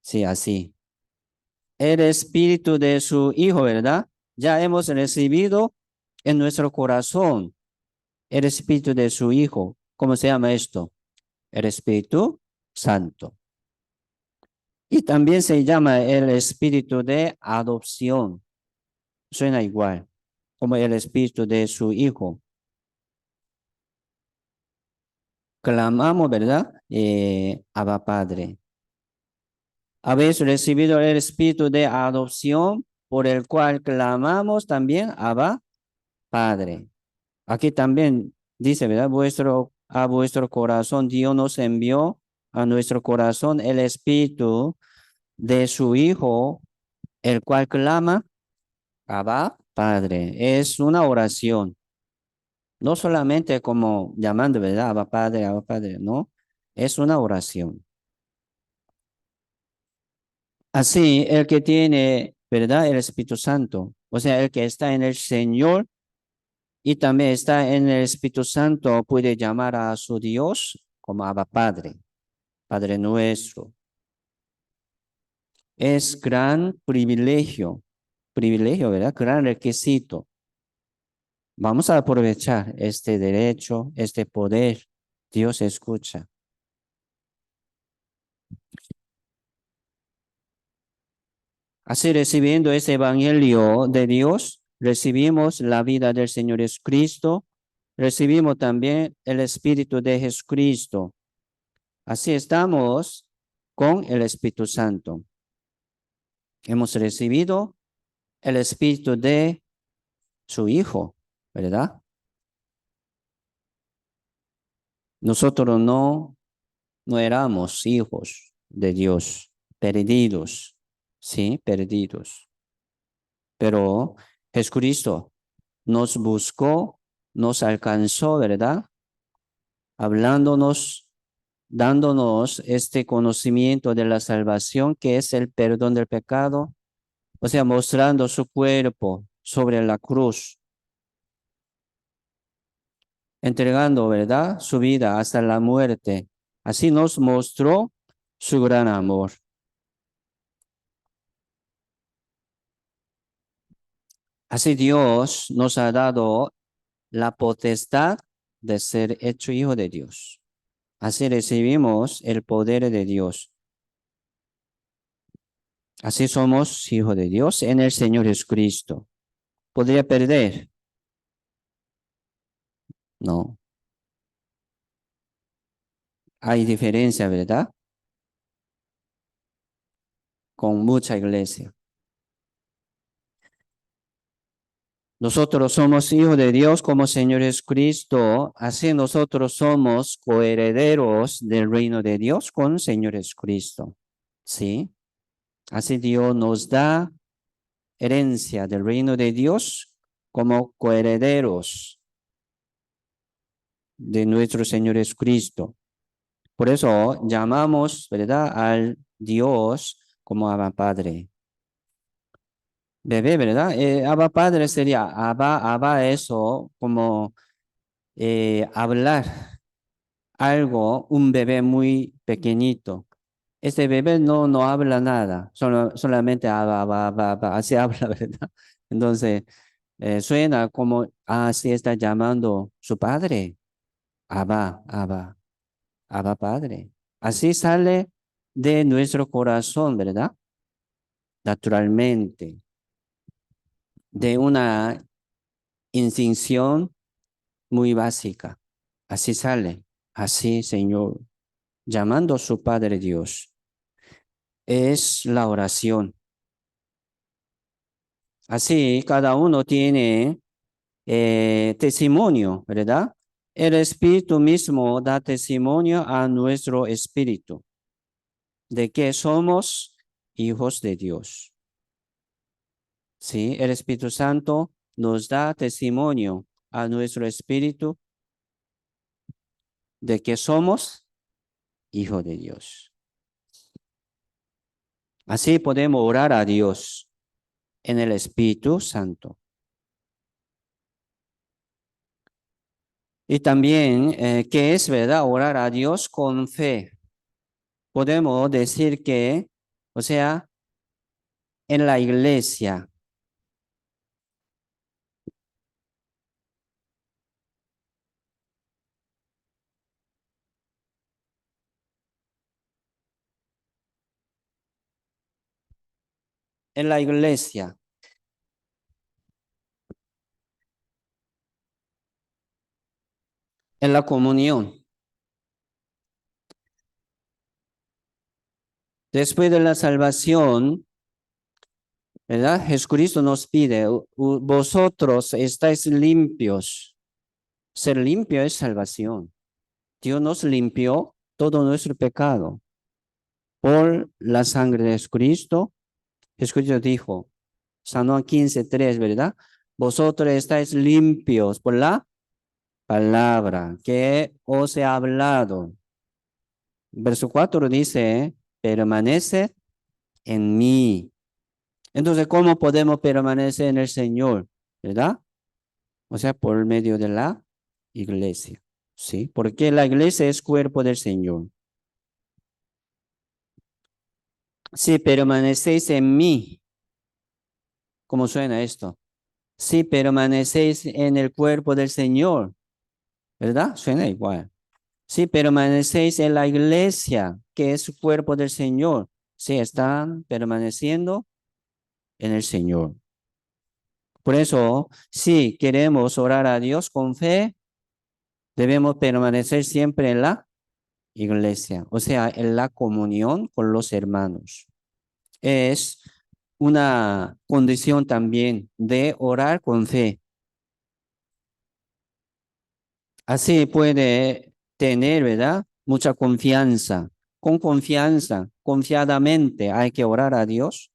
Sí, así. El espíritu de su Hijo, ¿verdad? Ya hemos recibido en nuestro corazón el espíritu de su Hijo. ¿Cómo se llama esto? El Espíritu Santo. Y también se llama el espíritu de adopción. Suena igual, como el espíritu de su Hijo. Clamamos, ¿verdad? Abba Padre. Habéis recibido el espíritu de adopción por el cual clamamos también Abba Padre. Aquí también dice, ¿verdad? A vuestro corazón Dios nos envió a nuestro corazón el espíritu de su Hijo, el cual clama Abba Padre. Es una oración, no solamente como llamando, ¿verdad? Abba Padre, no. Es una oración. Así, el que tiene, ¿verdad? El Espíritu Santo, o sea, el que está en el Señor y también está en el Espíritu Santo, puede llamar a su Dios como Abba Padre, Padre nuestro. Es gran privilegio, ¿verdad? Gran requisito. Vamos a aprovechar este derecho, este poder. Dios escucha. Así recibiendo ese evangelio de Dios, recibimos la vida del Señor Jesucristo, recibimos también el Espíritu de Jesucristo. Así estamos con el Espíritu Santo. Hemos recibido el Espíritu de su Hijo, ¿verdad? Nosotros no éramos hijos de Dios, perdidos, sí, perdidos. Pero Jesucristo nos buscó, nos alcanzó, ¿verdad? Hablándonos, dándonos este conocimiento de la salvación que es el perdón del pecado, o sea, mostrando su cuerpo sobre la cruz, entregando, ¿verdad? Su vida hasta la muerte. Así nos mostró su gran amor. Así Dios nos ha dado la potestad de ser hecho hijo de Dios. Así recibimos el poder de Dios. Así somos hijos de Dios en el Señor Jesucristo. ¿Podría perder? No. Hay diferencia, ¿verdad? Con mucha iglesia. Nosotros somos hijos de Dios como Señor Jesucristo. Así nosotros somos coherederos del reino de Dios con Señor Jesucristo. ¿Sí? Así Dios nos da herencia del reino de Dios como coherederos de nuestro Señor Jesucristo. Por eso llamamos, ¿verdad?, al Dios como Abba Padre. Bebé, ¿verdad? Abba Padre sería Abba eso, como hablar algo, un bebé muy pequeñito. Este bebé no habla nada, solamente Abba, así habla, ¿verdad? Entonces, suena como, así está llamando su padre, Abba Padre. Así sale de nuestro corazón, ¿verdad? Naturalmente, de una instinción muy básica. Así sale, así, Señor, llamando a su Padre Dios. Es la oración. Así, cada uno tiene testimonio, ¿verdad? El Espíritu mismo da testimonio a nuestro espíritu de que somos hijos de Dios. Sí, el Espíritu Santo nos da testimonio a nuestro espíritu de que somos hijos de Dios. Así podemos orar a Dios en el Espíritu Santo. Y también, ¿qué es verdad? Orar a Dios con fe. Podemos decir que, o sea, en la iglesia, en la iglesia, en la comunión. Después de la salvación, ¿verdad? Jesucristo nos pide, vosotros estáis limpios. Ser limpio es salvación. Dios nos limpió todo nuestro pecado por la sangre de Jesucristo. Jesucristo dijo, San Juan 15:3, ¿verdad? Vosotros estáis limpios por la palabra que os he hablado. Verso 4 dice, permanece en mí. Entonces, ¿cómo podemos permanecer en el Señor? ¿Verdad? O sea, por medio de la iglesia. ¿Sí? Porque la iglesia es cuerpo del Señor. Si permanecéis en mí, ¿cómo suena esto? Si permanecéis en el cuerpo del Señor, ¿verdad? Suena igual. Si permanecéis en la iglesia, que es su cuerpo del Señor, si están permaneciendo en el Señor. Por eso, si queremos orar a Dios con fe, debemos permanecer siempre en la iglesia, o sea, en la comunión con los hermanos. Es una condición también de orar con fe. Así puede tener, ¿verdad? Mucha confianza. Con confianza, confiadamente hay que orar a Dios.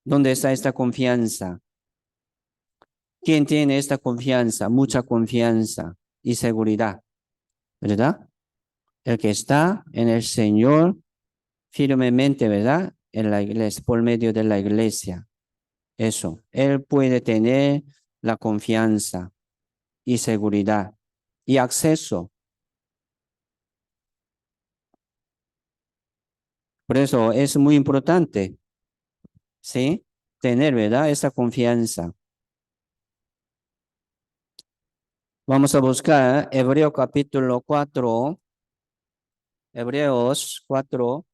¿Dónde está esta confianza? ¿Quién tiene esta confianza? Mucha confianza y seguridad, ¿verdad? El que está en el Señor firmemente, ¿verdad? En la iglesia, por medio de la iglesia. Eso, él puede tener la confianza y seguridad y acceso. Por eso es muy importante, ¿sí? Tener, ¿verdad? Esa confianza. Vamos a buscar Hebreo capítulo 4, Hebreos 4.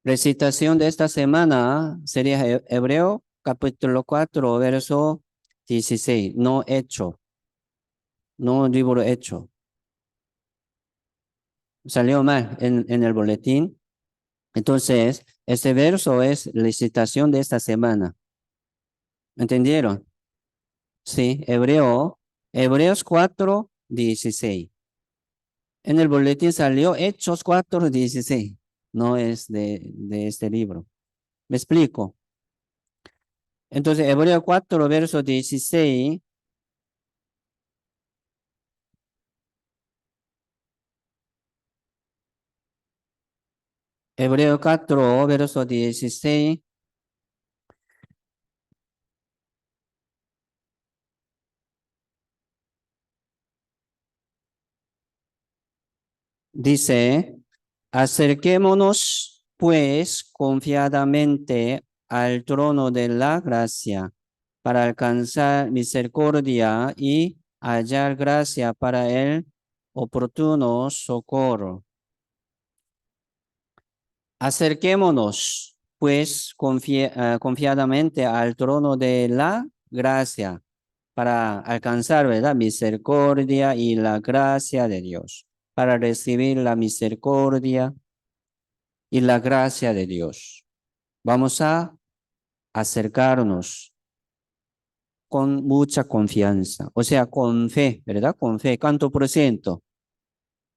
Recitación de esta semana sería Hebreo capítulo 4, verso 16. No hecho, no libro hecho. Salió mal en el boletín. Entonces, este verso es la citación de esta semana. ¿Entendieron? Sí, Hebreos 4, 16. En el boletín salió Hechos 4, 16. No es de este libro. ¿Me explico? Entonces, Hebreo 4, verso 16. Hebreo 4, verso 16. Dice, acerquémonos pues confiadamente al trono de la gracia para alcanzar misericordia y hallar gracia para el oportuno socorro. Acerquémonos. pues confiadamente al trono de la gracia para alcanzar, ¿verdad? Misericordia y la gracia de Dios, para recibir la misericordia y la gracia de Dios. Vamos a acercarnos con mucha confianza, o sea, con fe, ¿verdad? Con fe. ¿Cuánto por ciento?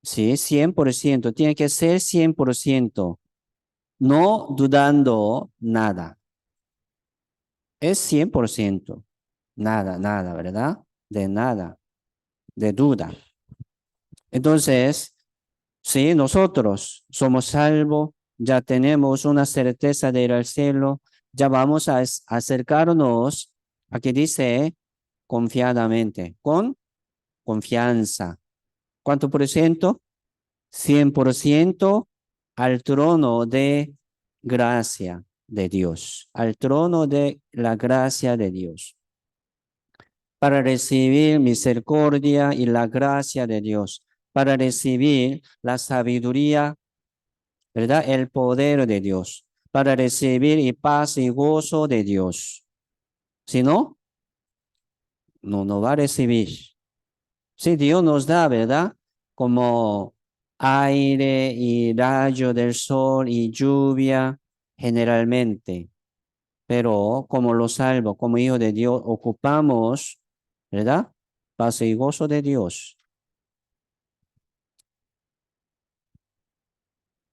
Sí, 100%. Tiene que ser 100%, no dudando nada. Es 100%. Nada, nada, ¿verdad? De nada, de duda. Entonces, si nosotros somos salvos, ya tenemos una certeza de ir al cielo, ya vamos a acercarnos a que dice confiadamente, con confianza. ¿Cuánto por ciento? 100% al trono de gracia de Dios, al trono de la gracia de Dios, para recibir misericordia y la gracia de Dios, para recibir la sabiduría, ¿verdad? El poder de Dios, para recibir y paz y gozo de Dios. Si no, no va a recibir. Si Dios nos da, ¿verdad? Como aire y rayo del sol y lluvia generalmente, pero como los salvos, como hijos de Dios, ocupamos, ¿verdad? Paz y gozo de Dios.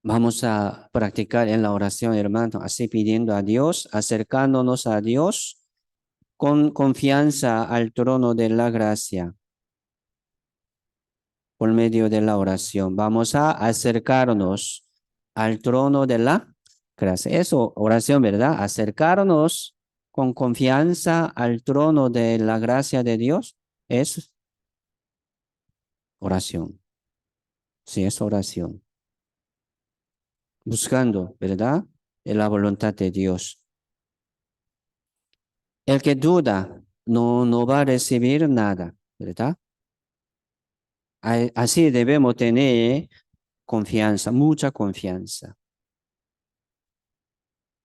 Vamos a practicar en la oración, hermano, así pidiendo a Dios, acercándonos a Dios con confianza al trono de la gracia por medio de la oración. Vamos a acercarnos al trono de la gracia. Eso, oración, ¿verdad? Acercarnos con confianza al trono de la gracia de Dios es oración. Sí, es oración. Buscando, ¿verdad? En la voluntad de Dios. El que duda no va a recibir nada, ¿verdad? Así debemos tener confianza, mucha confianza.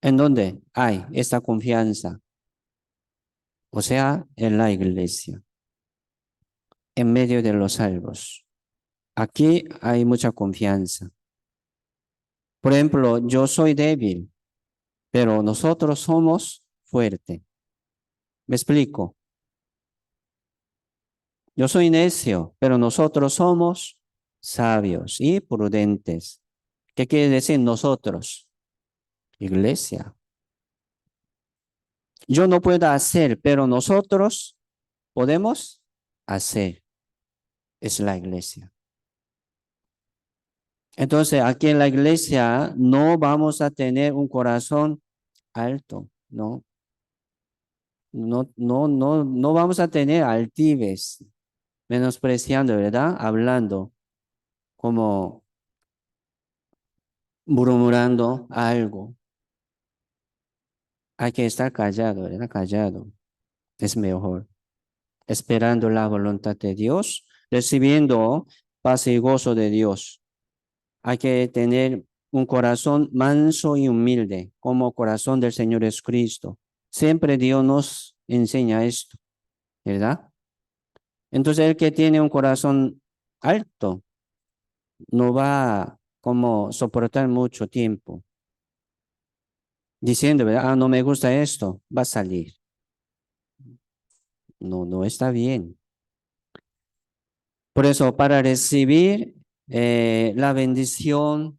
¿En dónde hay esta confianza? O sea, en la iglesia, en medio de los salvos. Aquí hay mucha confianza. Por ejemplo, yo soy débil, pero nosotros somos fuertes. ¿Me explico? Yo soy necio, pero nosotros somos sabios y prudentes. ¿Qué quiere decir nosotros? Iglesia. Yo no puedo hacer, pero nosotros podemos hacer. Es la iglesia. Entonces, aquí en la iglesia no vamos a tener un corazón alto, no. No vamos a tener altivez, menospreciando, ¿verdad? Hablando, como murmurando algo. Hay que estar callado, ¿verdad? Callado. Es mejor. Esperando la voluntad de Dios, recibiendo paz y gozo de Dios. Hay que tener un corazón manso y humilde, como corazón del Señor Jesucristo. Siempre Dios nos enseña esto, ¿verdad? Entonces el que tiene un corazón alto no va como soportar mucho tiempo diciendo, ¿verdad? No me gusta esto, va a salir. No está bien. Por eso, para recibir la bendición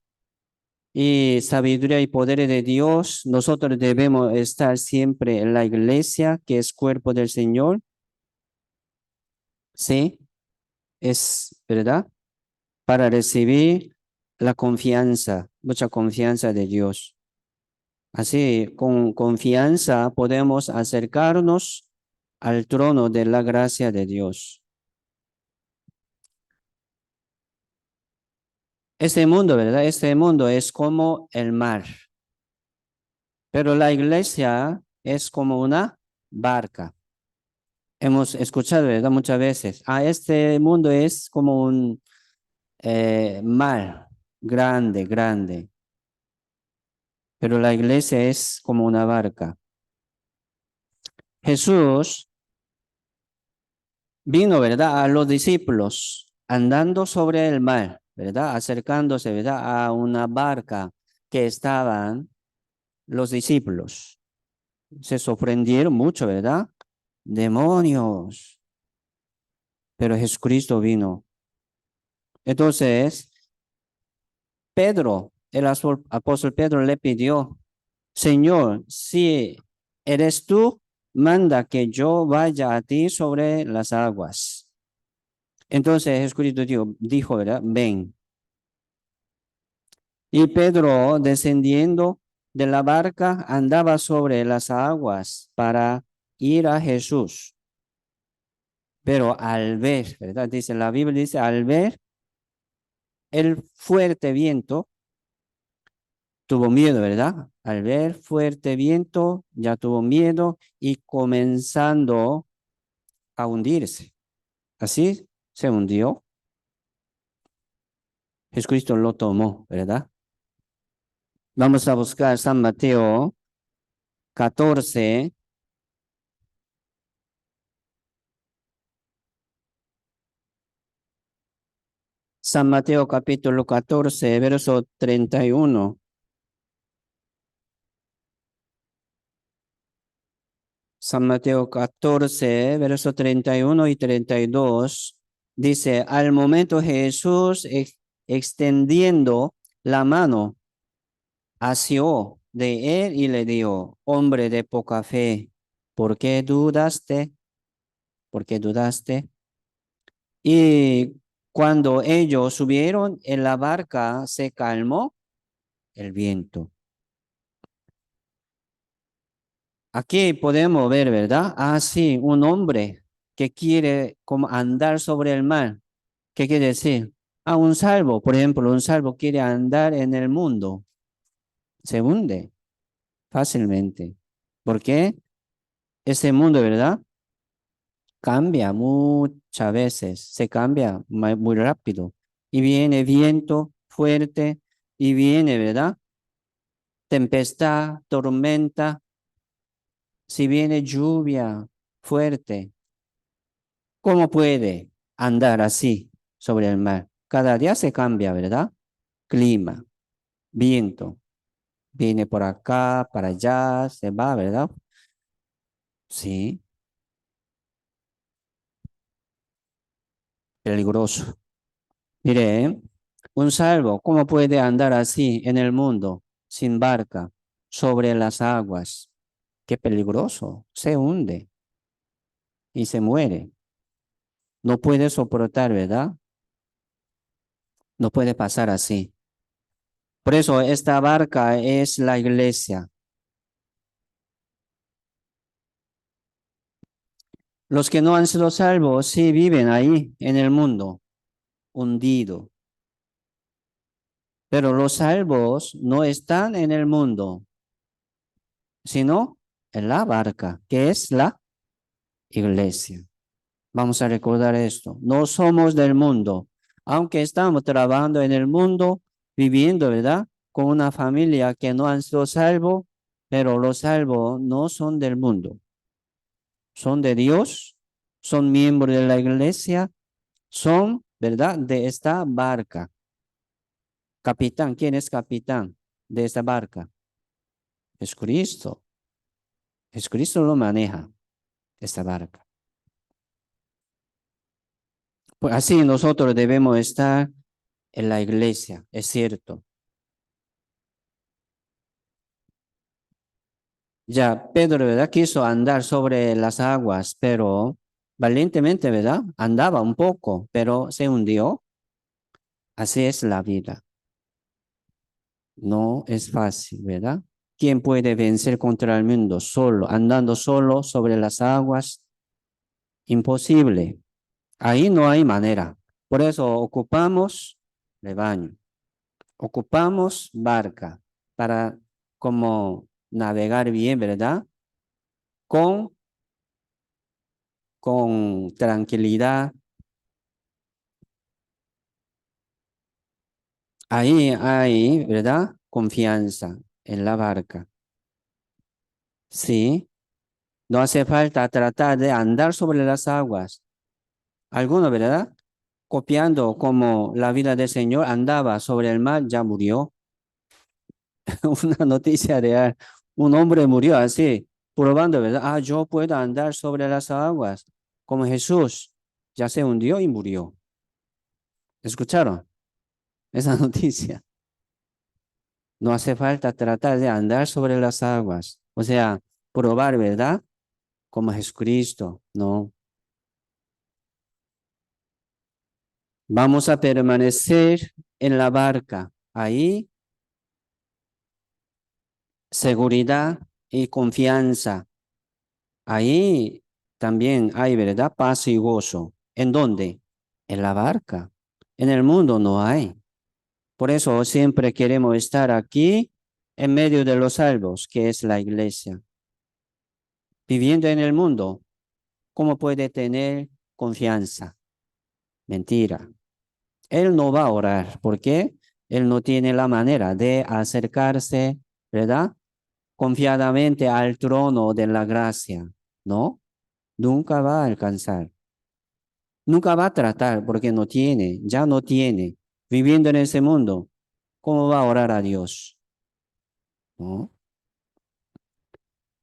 y sabiduría y poder de Dios, nosotros debemos estar siempre en la iglesia, que es cuerpo del Señor. Sí, es verdad. Para recibir la confianza, mucha confianza de Dios. Así, con confianza podemos acercarnos al trono de la gracia de Dios. Este mundo, ¿verdad? Este mundo es como el mar, pero la iglesia es como una barca. Hemos escuchado, ¿verdad? Muchas veces. Este mundo es como un mar grande, grande. pero la iglesia es como una barca. Jesús vino, ¿verdad? A los discípulos andando sobre el mar, ¿verdad? Acercándose, ¿verdad? A una barca que estaban los discípulos. Se sorprendieron mucho, ¿verdad? Demonios. Pero Jesucristo vino. Entonces, Pedro, el apóstol Pedro le pidió, Señor, si eres tú, manda que yo vaya a ti sobre las aguas. Entonces Jesucristo dijo, ¿verdad? Ven. Y Pedro, descendiendo de la barca, andaba sobre las aguas para ir a Jesús. Pero al ver, ¿verdad? Dice la Biblia, dice, al ver el fuerte viento, tuvo miedo, ¿verdad? Al ver fuerte viento, ya tuvo miedo y comenzando a hundirse. Así se hundió. Jesucristo lo tomó, ¿verdad? Vamos a buscar San Mateo 14. San Mateo capítulo 14, verso 31. San Mateo 14, verso 31 y 32. Dice, al momento Jesús extendiendo la mano, asió de él y le dijo, hombre de poca fe, ¿por qué dudaste? ¿Por qué dudaste? Y cuando ellos subieron en la barca, se calmó el viento. Aquí podemos ver, ¿verdad? Ah, sí, un hombre que quiere como andar sobre el mar. ¿Qué quiere decir? Ah, un salvo, por ejemplo, un salvo quiere andar en el mundo, se hunde fácilmente. ¿Por qué? Ese mundo, ¿verdad? Cambia muchas veces, se cambia muy rápido. Y viene viento fuerte y viene, ¿verdad? Tempestad, tormenta, si viene lluvia fuerte. ¿Cómo puede andar así sobre el mar? Cada día se cambia, ¿verdad? Clima, viento, viene por acá, para allá, se va, ¿verdad? Sí, peligroso. Mire, un salvo, ¿cómo puede andar así en el mundo, sin barca, sobre las aguas? Qué peligroso, se hunde y se muere. No puede soportar, ¿verdad? No puede pasar así. Por eso esta barca es la iglesia. Los que no han sido salvos sí viven ahí en el mundo, hundido. Pero los salvos no están en el mundo, sino en la barca, que es la iglesia. Vamos a recordar esto. No somos del mundo, aunque estamos trabajando en el mundo, viviendo, ¿verdad? Con una familia que no han sido salvos, pero los salvos no son del mundo, son de Dios, son miembros de la iglesia, son, ¿verdad? De esta barca. Capitán, ¿quién es capitán de esta barca? Jesucristo. Jesucristo lo maneja, esta barca. Pues así nosotros debemos estar en la iglesia, es cierto. Ya Pedro, ¿verdad? Quiso andar sobre las aguas, pero valientemente, ¿verdad? Andaba un poco, pero se hundió. Así es la vida. No es fácil, ¿verdad? ¿Quién puede vencer contra el mundo solo, andando solo sobre las aguas? Imposible. Ahí no hay manera. Por eso ocupamos rebaño, ocupamos barca para como navegar bien, ¿verdad? Con, con tranquilidad. Ahí hay, ¿verdad? Confianza. en la barca. Sí, no hace falta tratar de andar sobre las aguas. Alguno, ¿verdad? Copiando como la vida del Señor andaba sobre el mar, ya murió. Una noticia real. Un hombre murió así, probando, ¿verdad? Ah, yo puedo andar sobre las aguas como Jesús. Ya se hundió y murió. ¿Escucharon esa noticia? No hace falta tratar de andar sobre las aguas. O sea, probar, ¿verdad? Como Jesucristo. No. Vamos a permanecer en la barca. Ahí, seguridad y confianza. Ahí también hay, ¿verdad? Paz y gozo. ¿En dónde? En la barca. En el mundo no hay. Por eso siempre queremos estar aquí en medio de los salvos, que es la iglesia. Viviendo en el mundo, ¿cómo puede tener confianza? Mentira. Él no va a orar. ¿Por qué? Él no tiene la manera de acercarse, ¿verdad? Confiadamente al trono de la gracia. No, nunca va a alcanzar. Nunca va a tratar porque no tiene, ya no tiene. Viviendo en ese mundo, ¿cómo va a orar a Dios? ¿No?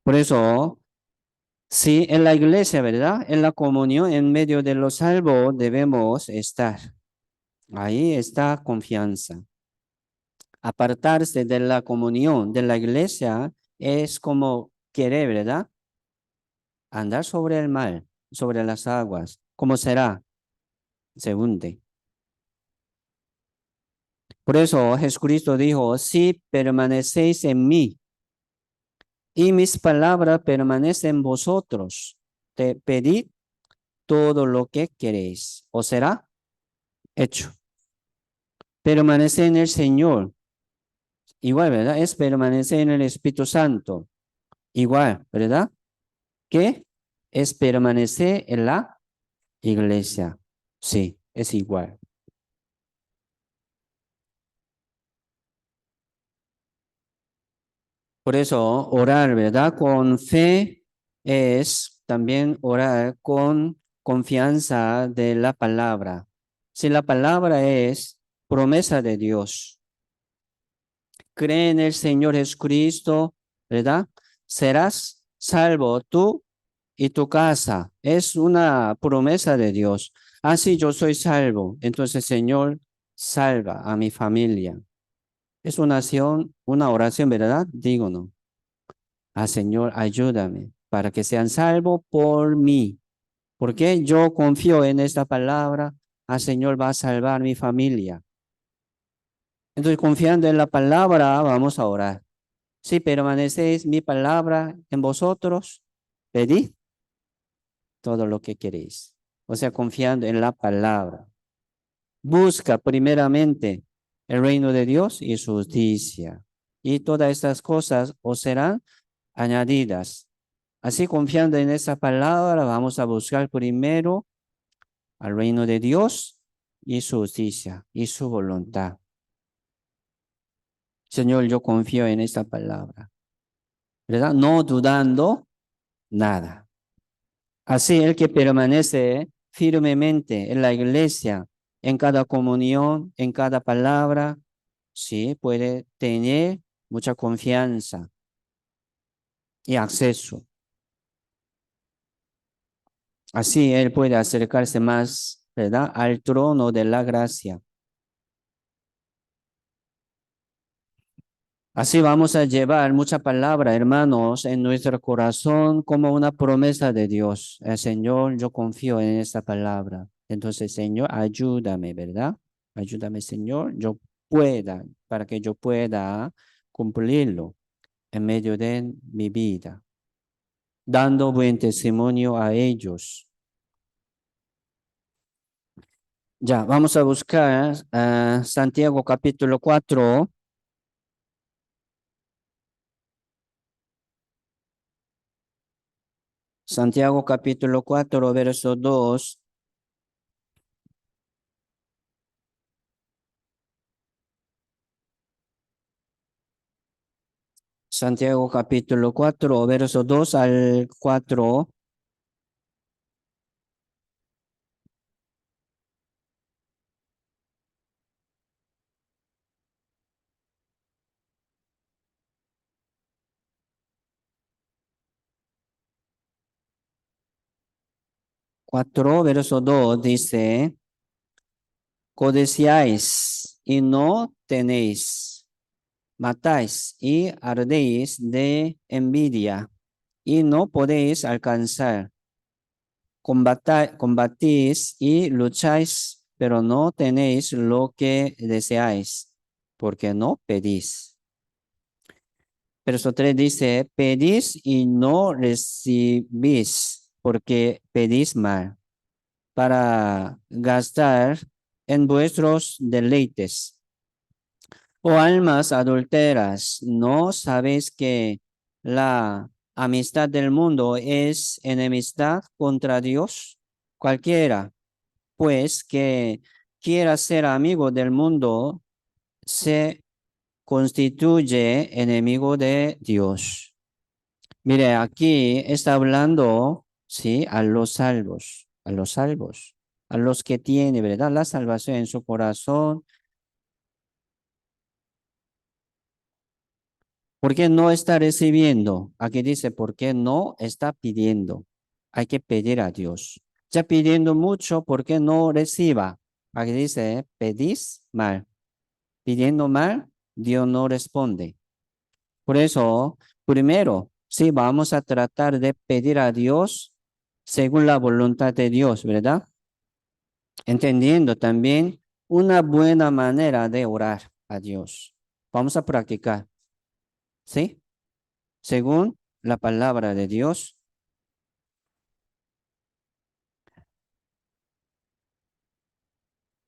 Por eso, sí, en la iglesia, ¿verdad? En la comunión, en medio de los salvos, debemos estar. Ahí está confianza. Apartarse de la comunión de la iglesia es como querer, ¿verdad? Andar sobre el mar, sobre las aguas. ¿Cómo será? Se hunde. Por eso Jesucristo dijo, si permanecéis en mí y mis palabras permanecen en vosotros, te pedid todo lo que queréis, o será hecho. Permanece en el Señor. Igual, ¿verdad? Es permanecer en el Espíritu Santo. Igual, ¿verdad? ¿Qué? Es permanecer en la iglesia. Sí, es igual. Por eso, orar, ¿verdad? Con fe es también orar con confianza de la palabra. Si la palabra es promesa de Dios, cree en el Señor Jesucristo, ¿verdad? Serás salvo tú y tu casa. Es una promesa de Dios. Así yo soy salvo. Entonces, Señor, salva a mi familia. Es una oración, ¿verdad? Digo, no. Ah, Señor, ayúdame para que sean salvos por mí. Porque yo confío en esta palabra. Ah, Señor, va a salvar mi familia. Entonces, confiando en la palabra, vamos a orar. Si permanecéis mi palabra en vosotros, pedid todo lo que queréis. O sea, confiando en la palabra. Busca primeramente el reino de Dios y su justicia. Y todas estas cosas os serán añadidas. Así, confiando en esa palabra, vamos a buscar primero al reino de Dios y su justicia y su voluntad. Señor, yo confío en esta palabra, ¿verdad? No dudando nada. Así, el que permanece firmemente en la iglesia, en cada comunión, en cada palabra, sí, puede tener mucha confianza y acceso. Así, él puede acercarse más, ¿verdad? Al trono de la gracia. Así vamos a llevar mucha palabra, hermanos, en nuestro corazón como una promesa de Dios. El Señor, yo confío en esta palabra. Entonces, Señor, ayúdame, ¿verdad? Ayúdame, Señor, para que yo pueda cumplirlo en medio de mi vida, dando buen testimonio a ellos. Ya, vamos a buscar Santiago capítulo 4. Santiago capítulo 4, verso 2. Santiago capítulo 4, verso 2 al 4. 4, verso 2 dice, codiciáis y no tenéis, matáis y ardéis de envidia y no podéis alcanzar. Combatís y lucháis, pero no tenéis lo que deseáis, porque no pedís. Verso 3 dice, pedís y no recibís, porque pedís mal, para gastar en vuestros deleites. Oh almas adulteras, ¿no sabéis que la amistad del mundo es enemistad contra Dios? Cualquiera, pues, que quiera ser amigo del mundo, se constituye enemigo de Dios. Mire, aquí está hablando, sí, a los que tienen, ¿verdad? La salvación en su corazón. ¿Por qué no está recibiendo? Aquí dice, ¿por qué no está pidiendo? Hay que pedir a Dios. Ya pidiendo mucho, ¿por qué no reciba? Aquí dice, pedís mal. Pidiendo mal, Dios no responde. Por eso, primero, sí, vamos a tratar de pedir a Dios según la voluntad de Dios, ¿verdad? Entendiendo también una buena manera de orar a Dios. Vamos a practicar, ¿sí? Según la palabra de Dios.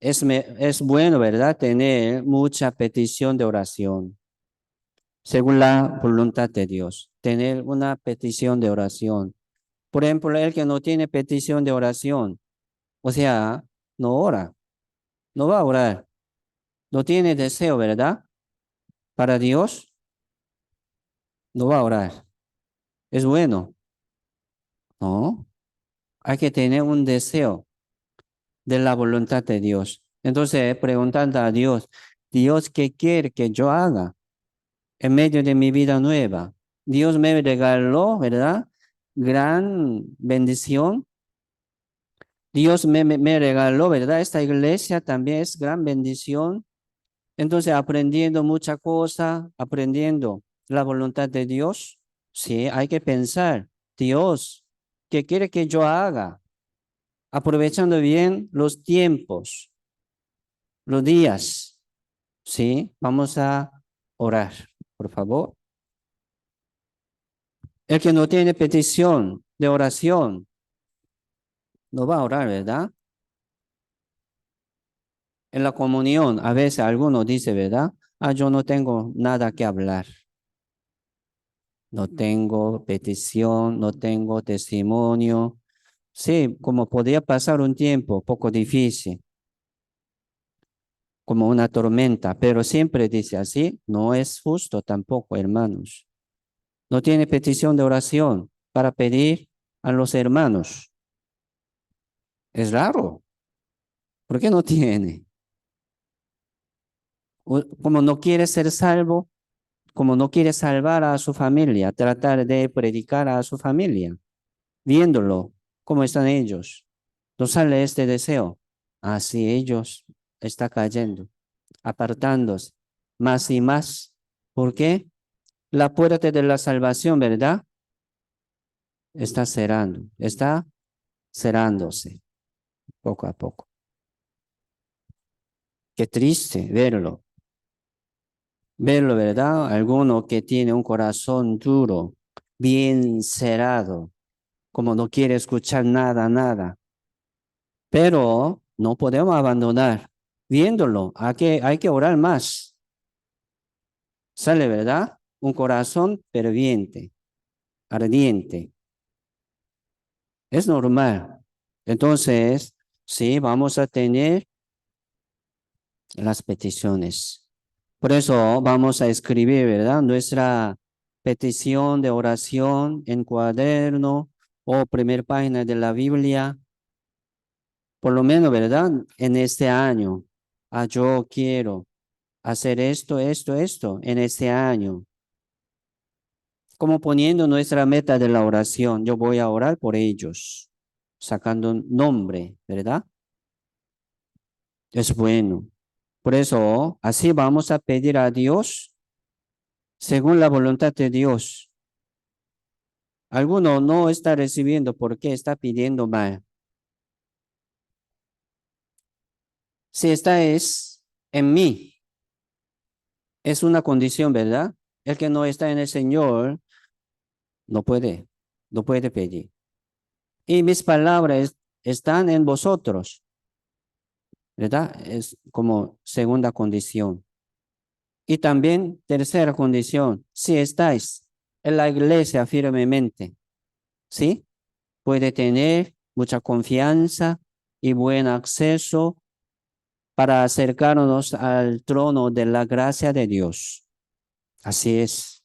Es bueno, ¿verdad? Tener mucha petición de oración, según la voluntad de Dios. Tener una petición de oración. Por ejemplo, el que no tiene petición de oración, o sea, no ora, no va a orar, no tiene deseo, ¿verdad? Para Dios, no va a orar. Es bueno, ¿no? Hay que tener un deseo de la voluntad de Dios. Entonces, preguntando a Dios, Dios, ¿qué quiere que yo haga en medio de mi vida nueva? Dios me regaló, ¿verdad? Gran bendición. Dios me regaló, ¿verdad? Esta iglesia también es gran bendición. Entonces, aprendiendo mucha cosa, aprendiendo la voluntad de Dios, sí, hay que pensar, Dios, ¿qué quiere que yo haga? Aprovechando bien los tiempos, los días, sí, vamos a orar, por favor. El que no tiene petición de oración, no va a orar, ¿verdad? En la comunión, a veces alguno dice, ¿verdad? Ah, yo no tengo nada que hablar. No tengo petición, no tengo testimonio. Sí, como podía pasar un tiempo poco difícil, como una tormenta, pero siempre dice así, no es justo tampoco, hermanos. No tiene petición de oración para pedir a los hermanos. Es raro. ¿Por qué no tiene? Como no quiere ser salvo, como no quiere salvar a su familia, tratar de predicar a su familia, viéndolo, cómo están ellos. No sale este deseo. Así ellos está cayendo, apartándose más y más. ¿Por qué? La puerta de la salvación, ¿verdad? Está cerrándose poco a poco. Qué triste verlo, ¿verdad? Alguno que tiene un corazón duro, bien cerrado, como no quiere escuchar nada, nada. Pero no podemos abandonar. Viéndolo, hay que orar más. Sale, ¿verdad? Un corazón ferviente, ardiente. Es normal. Entonces, sí, vamos a tener las peticiones. Por eso vamos a escribir, ¿verdad? Nuestra petición de oración en cuaderno o primer página de la Biblia. Por lo menos, ¿verdad? En este año, yo quiero hacer esto en este año. Como poniendo nuestra meta de la oración, yo voy a orar por ellos, sacando un nombre, ¿verdad? Es bueno. Por eso, así vamos a pedir a Dios según la voluntad de Dios. Alguno no está recibiendo porque está pidiendo mal. Si esta es en mí, es una condición, ¿verdad? El que no está en el Señor no puede, no puede pedir. Y mis palabras están en vosotros, ¿verdad? Es como segunda condición. Y también tercera condición, si estáis en la iglesia firmemente, ¿sí? Puede tener mucha confianza y buen acceso para acercarnos al trono de la gracia de Dios. Así es.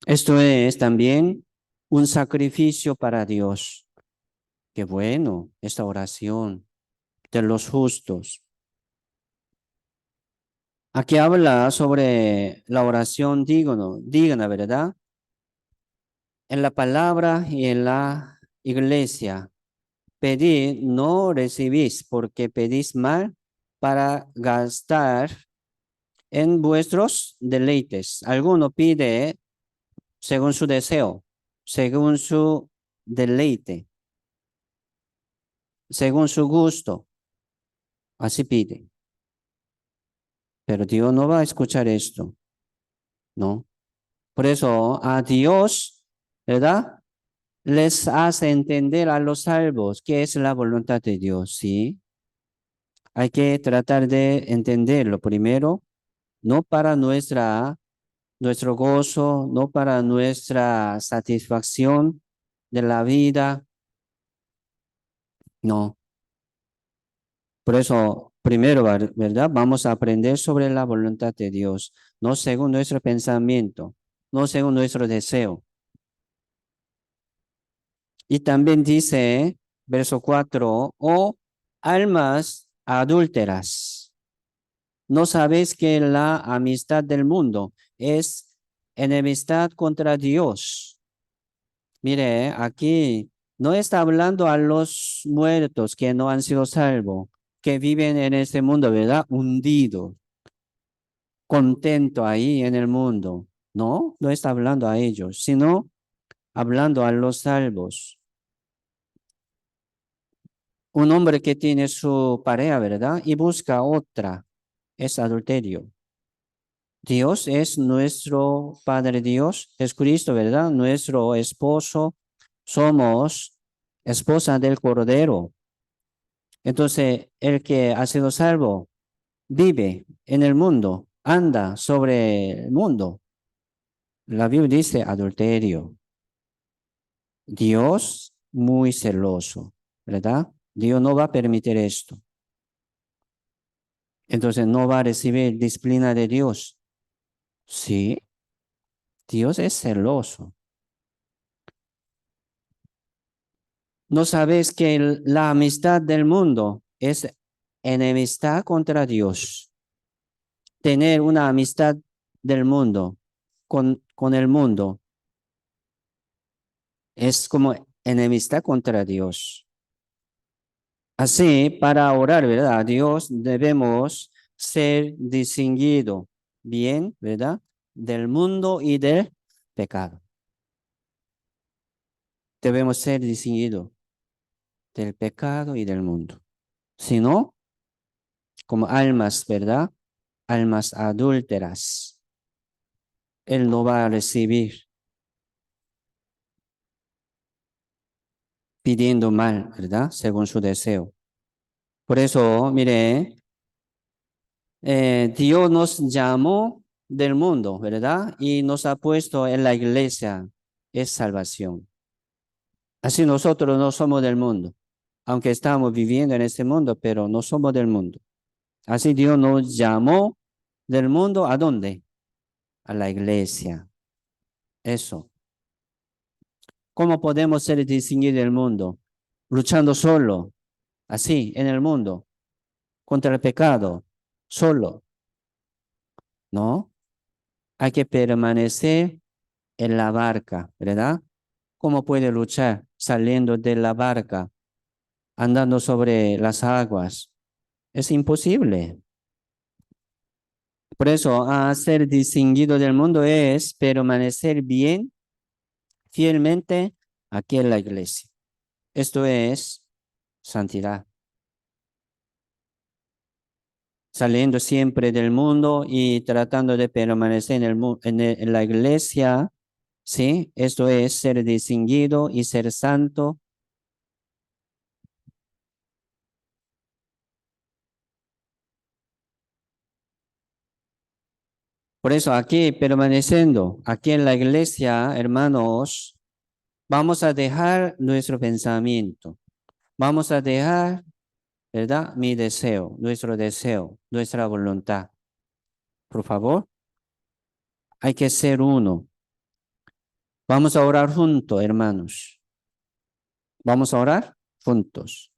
Esto es también un sacrificio para Dios. Qué bueno esta oración de los justos. Aquí habla sobre la oración digna, ¿verdad? En la palabra y en la iglesia. Pedid, no recibís, porque pedís mal para gastar en vuestros deleites. Alguno pide según su deseo, según su deleite, según su gusto. Así pide. Pero Dios no va a escuchar esto, ¿no? Por eso a Dios, ¿verdad? Les hace entender a los salvos qué es la voluntad de Dios, ¿sí? Hay que tratar de entenderlo primero, no para nuestro gozo, no para nuestra satisfacción de la vida, no. Por eso, primero, ¿verdad? Vamos a aprender sobre la voluntad de Dios, no según nuestro pensamiento, no según nuestro deseo. Y también dice, verso 4, oh almas adúlteras, ¿no sabéis que la amistad del mundo es enemistad contra Dios? Mire, aquí no está hablando a los muertos que no han sido salvos, que viven en este mundo, ¿verdad? Hundidos, contento ahí en el mundo. No, no está hablando a ellos, sino hablando a los salvos. Un hombre que tiene su pareja, ¿verdad? Y busca otra, es adulterio. Dios es nuestro Padre Dios, es Cristo, ¿verdad? Nuestro esposo, somos esposa del Cordero. Entonces, el que ha sido salvo vive en el mundo, anda sobre el mundo. La Biblia dice adulterio. Dios muy celoso, ¿verdad? Dios no va a permitir esto. Entonces no va a recibir disciplina de Dios. Sí, Dios es celoso. ¿No sabes que la amistad del mundo es enemistad contra Dios? Tener una amistad del mundo con el mundo es como enemistad contra Dios. Así, para orar, ¿verdad? A Dios debemos ser distinguidos bien, ¿verdad? Del mundo y del pecado. Debemos ser distinguidos del pecado y del mundo. Si no, como almas, ¿verdad? Almas adúlteras. Él no va a recibir pidiendo mal, ¿verdad? Según su deseo. Por eso, mire, Dios nos llamó del mundo, ¿verdad? Y nos ha puesto en la iglesia. Es salvación. Así nosotros no somos del mundo, aunque estamos viviendo en este mundo, pero no somos del mundo. Así Dios nos llamó del mundo, ¿a dónde? a la iglesia. Eso. ¿Cómo podemos ser distinguidos del mundo? Luchando solo, así, en el mundo, contra el pecado, solo. No, hay que permanecer en la barca, ¿verdad? ¿Cómo puede luchar saliendo de la barca, andando sobre las aguas? Es imposible. Por eso, a ser distinguido del mundo es permanecer bien, fielmente aquí en la iglesia. Esto es santidad. Saliendo siempre del mundo y tratando de permanecer en la iglesia, ¿sí? Esto es ser distinguido y ser santo. Por eso aquí, permaneciendo aquí en la iglesia, hermanos, vamos a dejar nuestro pensamiento. Vamos a dejar, ¿verdad? Mi deseo, nuestra voluntad. Por favor, hay que ser uno. Vamos a orar juntos, hermanos. Vamos a orar juntos.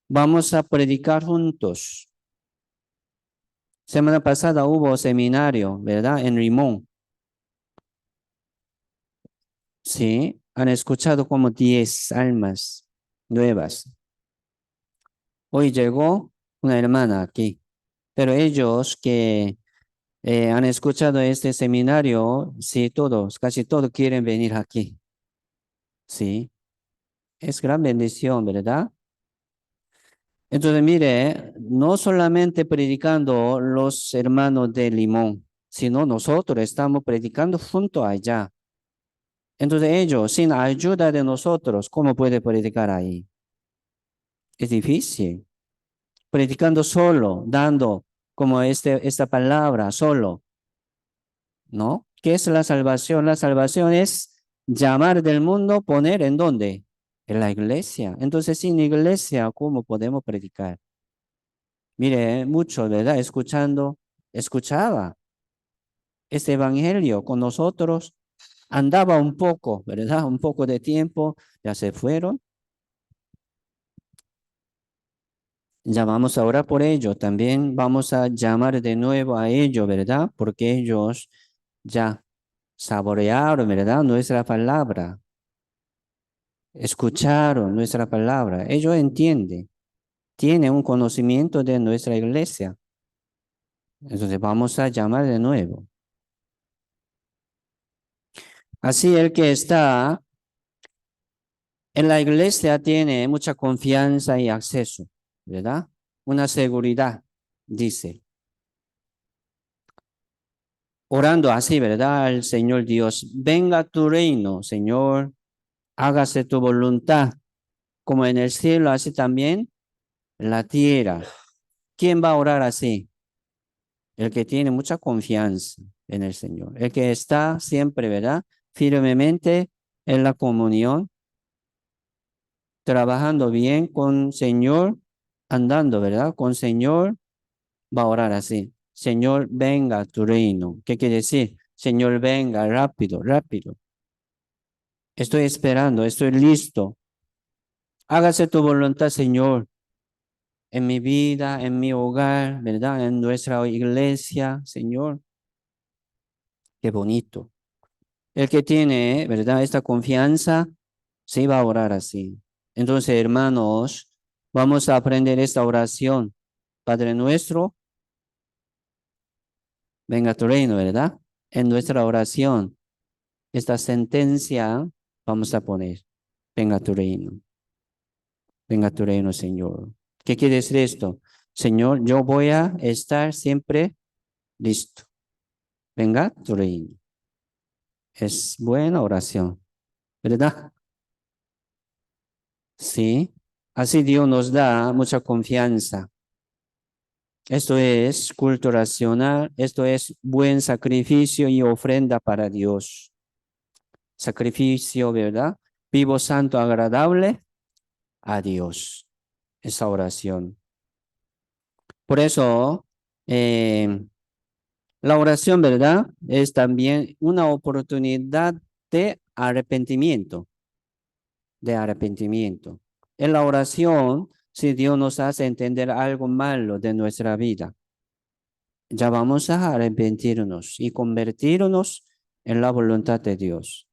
Vamos a predicar juntos. Semana pasada hubo seminario, ¿verdad? En Rimón. Sí, han escuchado como 10 almas nuevas. Hoy llegó una hermana aquí, pero ellos que han escuchado este seminario, sí, todos, casi todos quieren venir aquí. Sí, es gran bendición, ¿verdad? Entonces, mire, no solamente predicando los hermanos de Limón, sino nosotros estamos predicando junto allá. Entonces ellos, sin ayuda de nosotros, ¿cómo puede predicar ahí? Es difícil. Predicando solo, dando como esta palabra, solo, ¿no? ¿Qué es la salvación? La salvación es llamar del mundo, poner en dónde? En la iglesia. Entonces, sin iglesia, ¿cómo podemos predicar? Mire, mucho, ¿verdad? Escuchaba este evangelio con nosotros, andaba un poco, ¿verdad? Un poco de tiempo, ya se fueron. Llamamos ahora por ello. También vamos a llamar de nuevo a ellos, ¿verdad? Porque ellos ya saborearon, ¿verdad? Nuestra palabra, escucharon nuestra palabra. Ellos entienden, tienen un conocimiento de nuestra iglesia. Entonces vamos a llamar de nuevo. Así el que está en la iglesia tiene mucha confianza y acceso, ¿verdad? Una seguridad, dice. Orando así, ¿verdad? Al Señor Dios, venga tu reino, Señor, hágase tu voluntad, como en el cielo, así también en la tierra. ¿Quién va a orar así? El que tiene mucha confianza en el Señor, el que está siempre, ¿verdad? Firmemente en la comunión, trabajando bien con Señor, andando, ¿verdad? Con Señor, va a orar así. Señor, venga a tu reino. ¿Qué quiere decir? Señor, venga rápido, rápido. Estoy esperando, estoy listo. Hágase tu voluntad, Señor, en mi vida, en mi hogar, ¿verdad? En nuestra iglesia, Señor. Qué bonito. El que tiene, ¿verdad? Esta confianza, se va a orar así. Entonces, hermanos, vamos a aprender esta oración. Padre nuestro, venga a tu reino, ¿verdad? En nuestra oración, esta sentencia vamos a poner. Venga a tu reino. Venga a tu reino, Señor. ¿Qué quiere decir esto? Señor, yo voy a estar siempre listo. Venga a tu reino. Es buena oración, ¿verdad? Sí. Así Dios nos da mucha confianza. Esto es culto racional, esto es buen sacrificio y ofrenda para Dios. Sacrificio, ¿verdad? Vivo, santo, agradable a Dios. Esa oración. Por eso, eh, La oración, ¿verdad? Es también una oportunidad de arrepentimiento, de arrepentimiento. En la oración, si Dios nos hace entender algo malo de nuestra vida, ya vamos a arrepentirnos y convertirnos en la voluntad de Dios.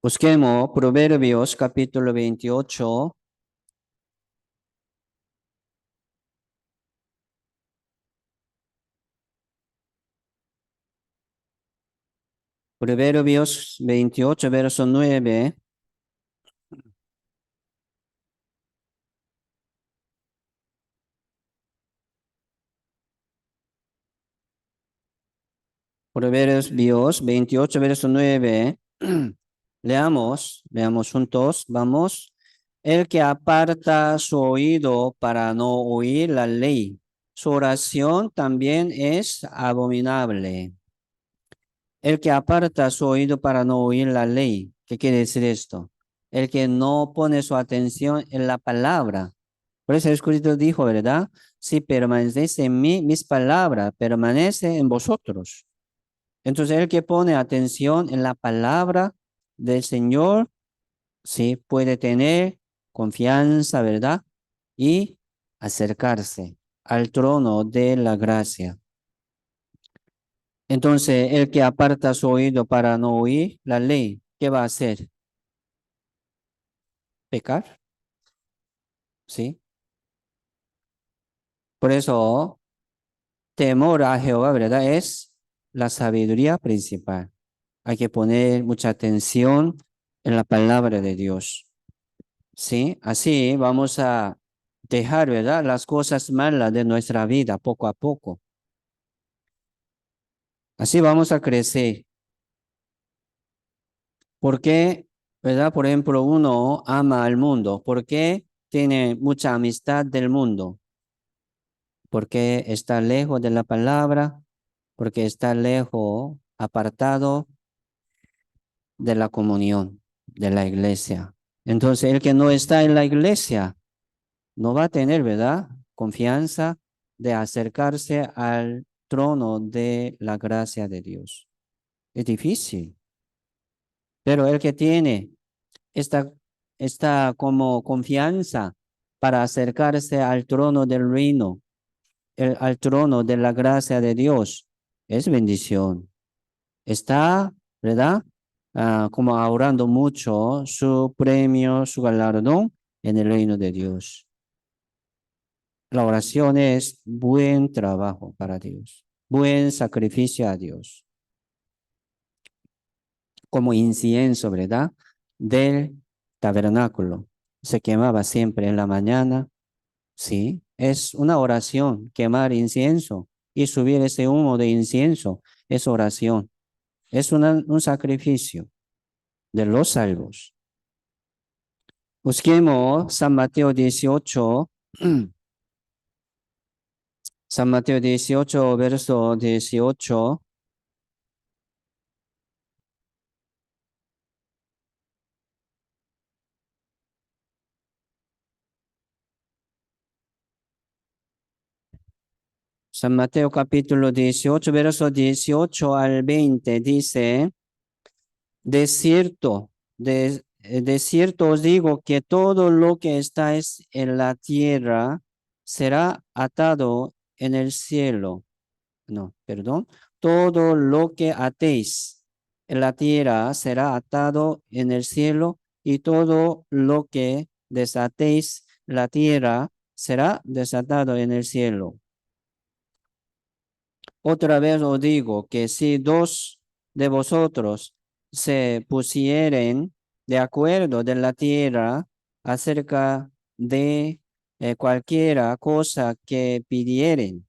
Busquemos Proverbios capítulo 28. Proverbios 28, verso 9. Proverbios 28, verso 9. Leamos juntos, vamos. El que aparta su oído para no oír la ley, su oración también es abominable. El que aparta su oído para no oír la ley, ¿qué quiere decir esto? El que no pone su atención en la palabra. Por eso el Escrito dijo, ¿verdad? Si permanecéis en mí, mis palabras permanecen en vosotros. Entonces, el que pone atención en la palabra del Señor, sí, puede tener confianza, ¿verdad? Y acercarse al trono de la gracia. Entonces, el que aparta su oído para no oír la ley, ¿qué va a hacer? Pecar, ¿sí? Por eso, temor a Jehová, ¿verdad? Es la sabiduría principal. Hay que poner mucha atención en la palabra de Dios. Sí, así vamos a dejar, ¿verdad? Las cosas malas de nuestra vida poco a poco. Así vamos a crecer. ¿Por qué, verdad? Por ejemplo, uno ama al mundo. ¿Por qué tiene mucha amistad del mundo? Porque está lejos de la palabra, porque está lejos, apartado de la comunión, de la iglesia. Entonces, el que no está en la iglesia no va a tener, ¿verdad? Confianza de acercarse al trono de la gracia de Dios. Es difícil, pero el que tiene esta, esta como confianza para acercarse al trono del reino, al trono de la gracia de Dios, es bendición. Está, ¿verdad? Como ahorrando mucho su premio, su galardón en el reino de Dios. La oración es buen trabajo para Dios, buen sacrificio a Dios, como incienso, ¿verdad? Del tabernáculo. Se quemaba siempre en la mañana, ¿sí? Es una oración, quemar incienso y subir ese humo de incienso, es oración, es un sacrificio de los salvos. Busquemos San Mateo 18, San Mateo 18, verso 18. San Mateo capítulo 18, verso 18 al 20 dice, de cierto, de cierto os digo que todo lo que estáis en la tierra será atado en el cielo. No, perdón. Todo lo que atéis en la tierra será atado en el cielo y todo lo que desatéis en la tierra será desatado en el cielo. Otra vez os digo que si dos de vosotros se pusieren de acuerdo de la tierra acerca de cualquiera cosa que pidieren,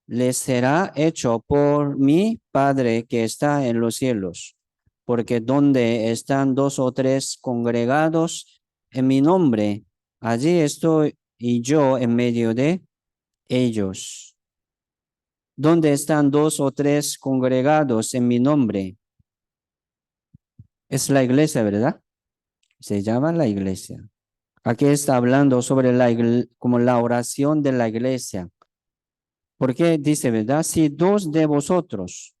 les será hecho por mi Padre que está en los cielos. Porque donde están dos o tres congregados en mi nombre, allí estoy y yo en medio de ellos. Donde están dos o tres congregados en mi nombre. Es la iglesia, ¿verdad? Se llama la iglesia. Aquí está hablando sobre como la oración de la iglesia. Porque dice, ¿verdad? Si dos de vosotros,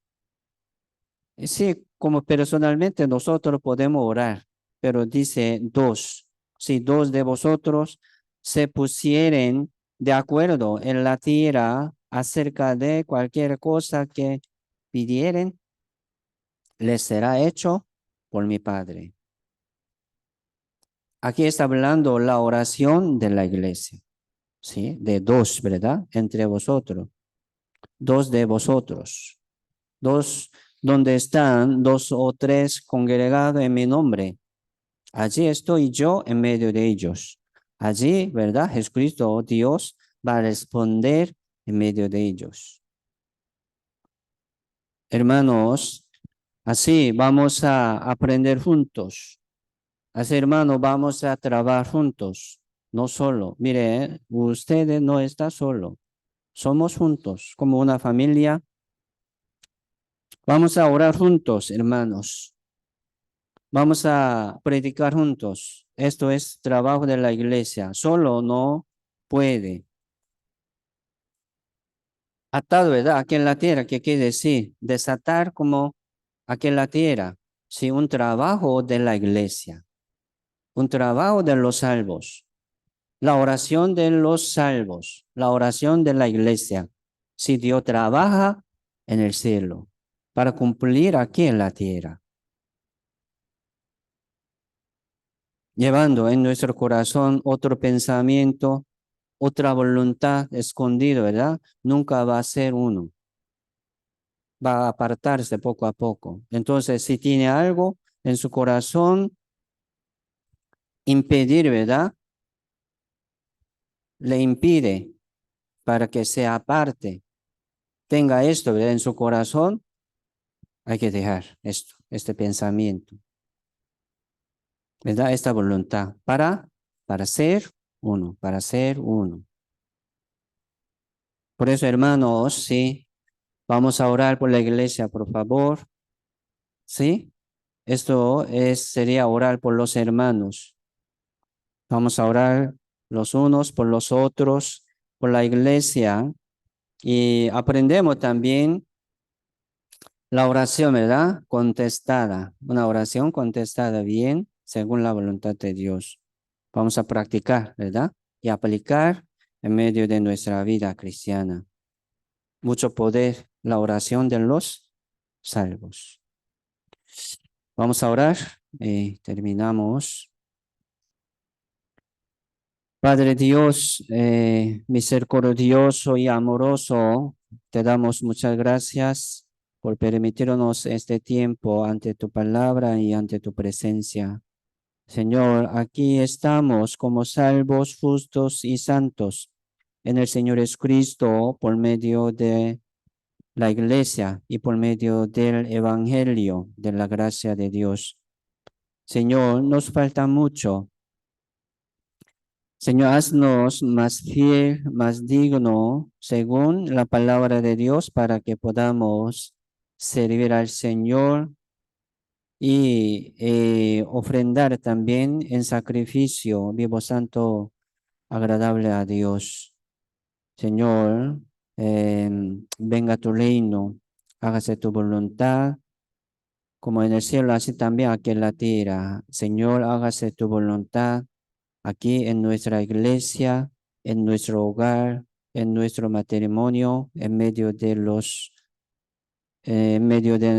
sí, como personalmente nosotros podemos orar, pero dice dos. Si dos de vosotros se pusieren de acuerdo en la tierra acerca de cualquier cosa que pidieren, les será hecho por mi Padre. Aquí está hablando la oración de la iglesia, ¿sí? De dos, ¿verdad? Entre vosotros, dos de vosotros, dos donde están dos o tres congregados en mi nombre. Allí estoy yo en medio de ellos. Allí, ¿verdad? Jesucristo, Dios, va a responder en medio de ellos. Hermanos, así vamos a aprender juntos. Así, hermanos, vamos a trabajar juntos, no solo. Mire, ustedes no están solo. Somos juntos, como una familia. Vamos a orar juntos, hermanos. Vamos a predicar juntos. Esto es trabajo de la iglesia. Solo no puede. Atado, ¿verdad? Aquí en la tierra, ¿qué quiere decir? Desatar como aquí en la tierra. Sí, un trabajo de la iglesia. Un trabajo de los salvos. La oración de los salvos. La oración de la iglesia. Si Dios trabaja en el cielo para cumplir aquí en la tierra. Llevando en nuestro corazón otro pensamiento, otra voluntad escondida, ¿verdad? Nunca va a ser uno. Va a apartarse poco a poco. Entonces, si tiene algo en su corazón, impedir, ¿verdad? Le impide para que se aparte. Tenga esto, ¿verdad? En su corazón, hay que dejar esto, este pensamiento, ¿verdad? Esta voluntad para ser uno, para ser uno. Por eso, hermanos, sí, vamos a orar por la iglesia, por favor. ¿Sí? Esto sería orar por los hermanos. Vamos a orar los unos por los otros, por la iglesia. Y aprendemos también la oración, ¿verdad? Contestada. Una oración contestada bien, según la voluntad de Dios. Vamos a practicar, ¿verdad? Y aplicar en medio de nuestra vida cristiana. Mucho poder, la oración de los salvos. Vamos a orar y terminamos. Padre Dios, misericordioso y amoroso, te damos muchas gracias por permitirnos este tiempo ante tu palabra y ante tu presencia. Señor, aquí estamos como salvos, justos y santos en el Señor Jesucristo por medio de la iglesia y por medio del evangelio de la gracia de Dios. Señor, nos falta mucho. Señor, haznos más fiel, más digno, según la palabra de Dios, para que podamos servir al Señor y ofrendar también en sacrificio vivo, santo, agradable a Dios. Señor, venga tu reino, hágase tu voluntad, como en el cielo, así también aquí en la tierra. Señor, hágase tu voluntad aquí en nuestra iglesia, en nuestro hogar, en nuestro matrimonio, en medio de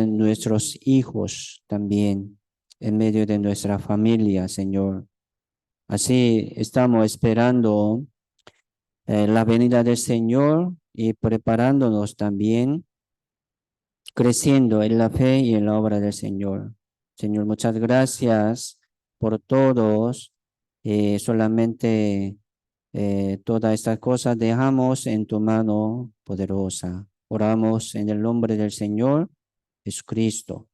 nuestros hijos también, en medio de nuestra familia, Señor. Así estamos esperando la venida del Señor y preparándonos también, creciendo en la fe y en la obra del Señor. Señor, muchas gracias por todos. Solamente todas estas cosas dejamos en tu mano poderosa. Oramos en el nombre del Señor Jesucristo.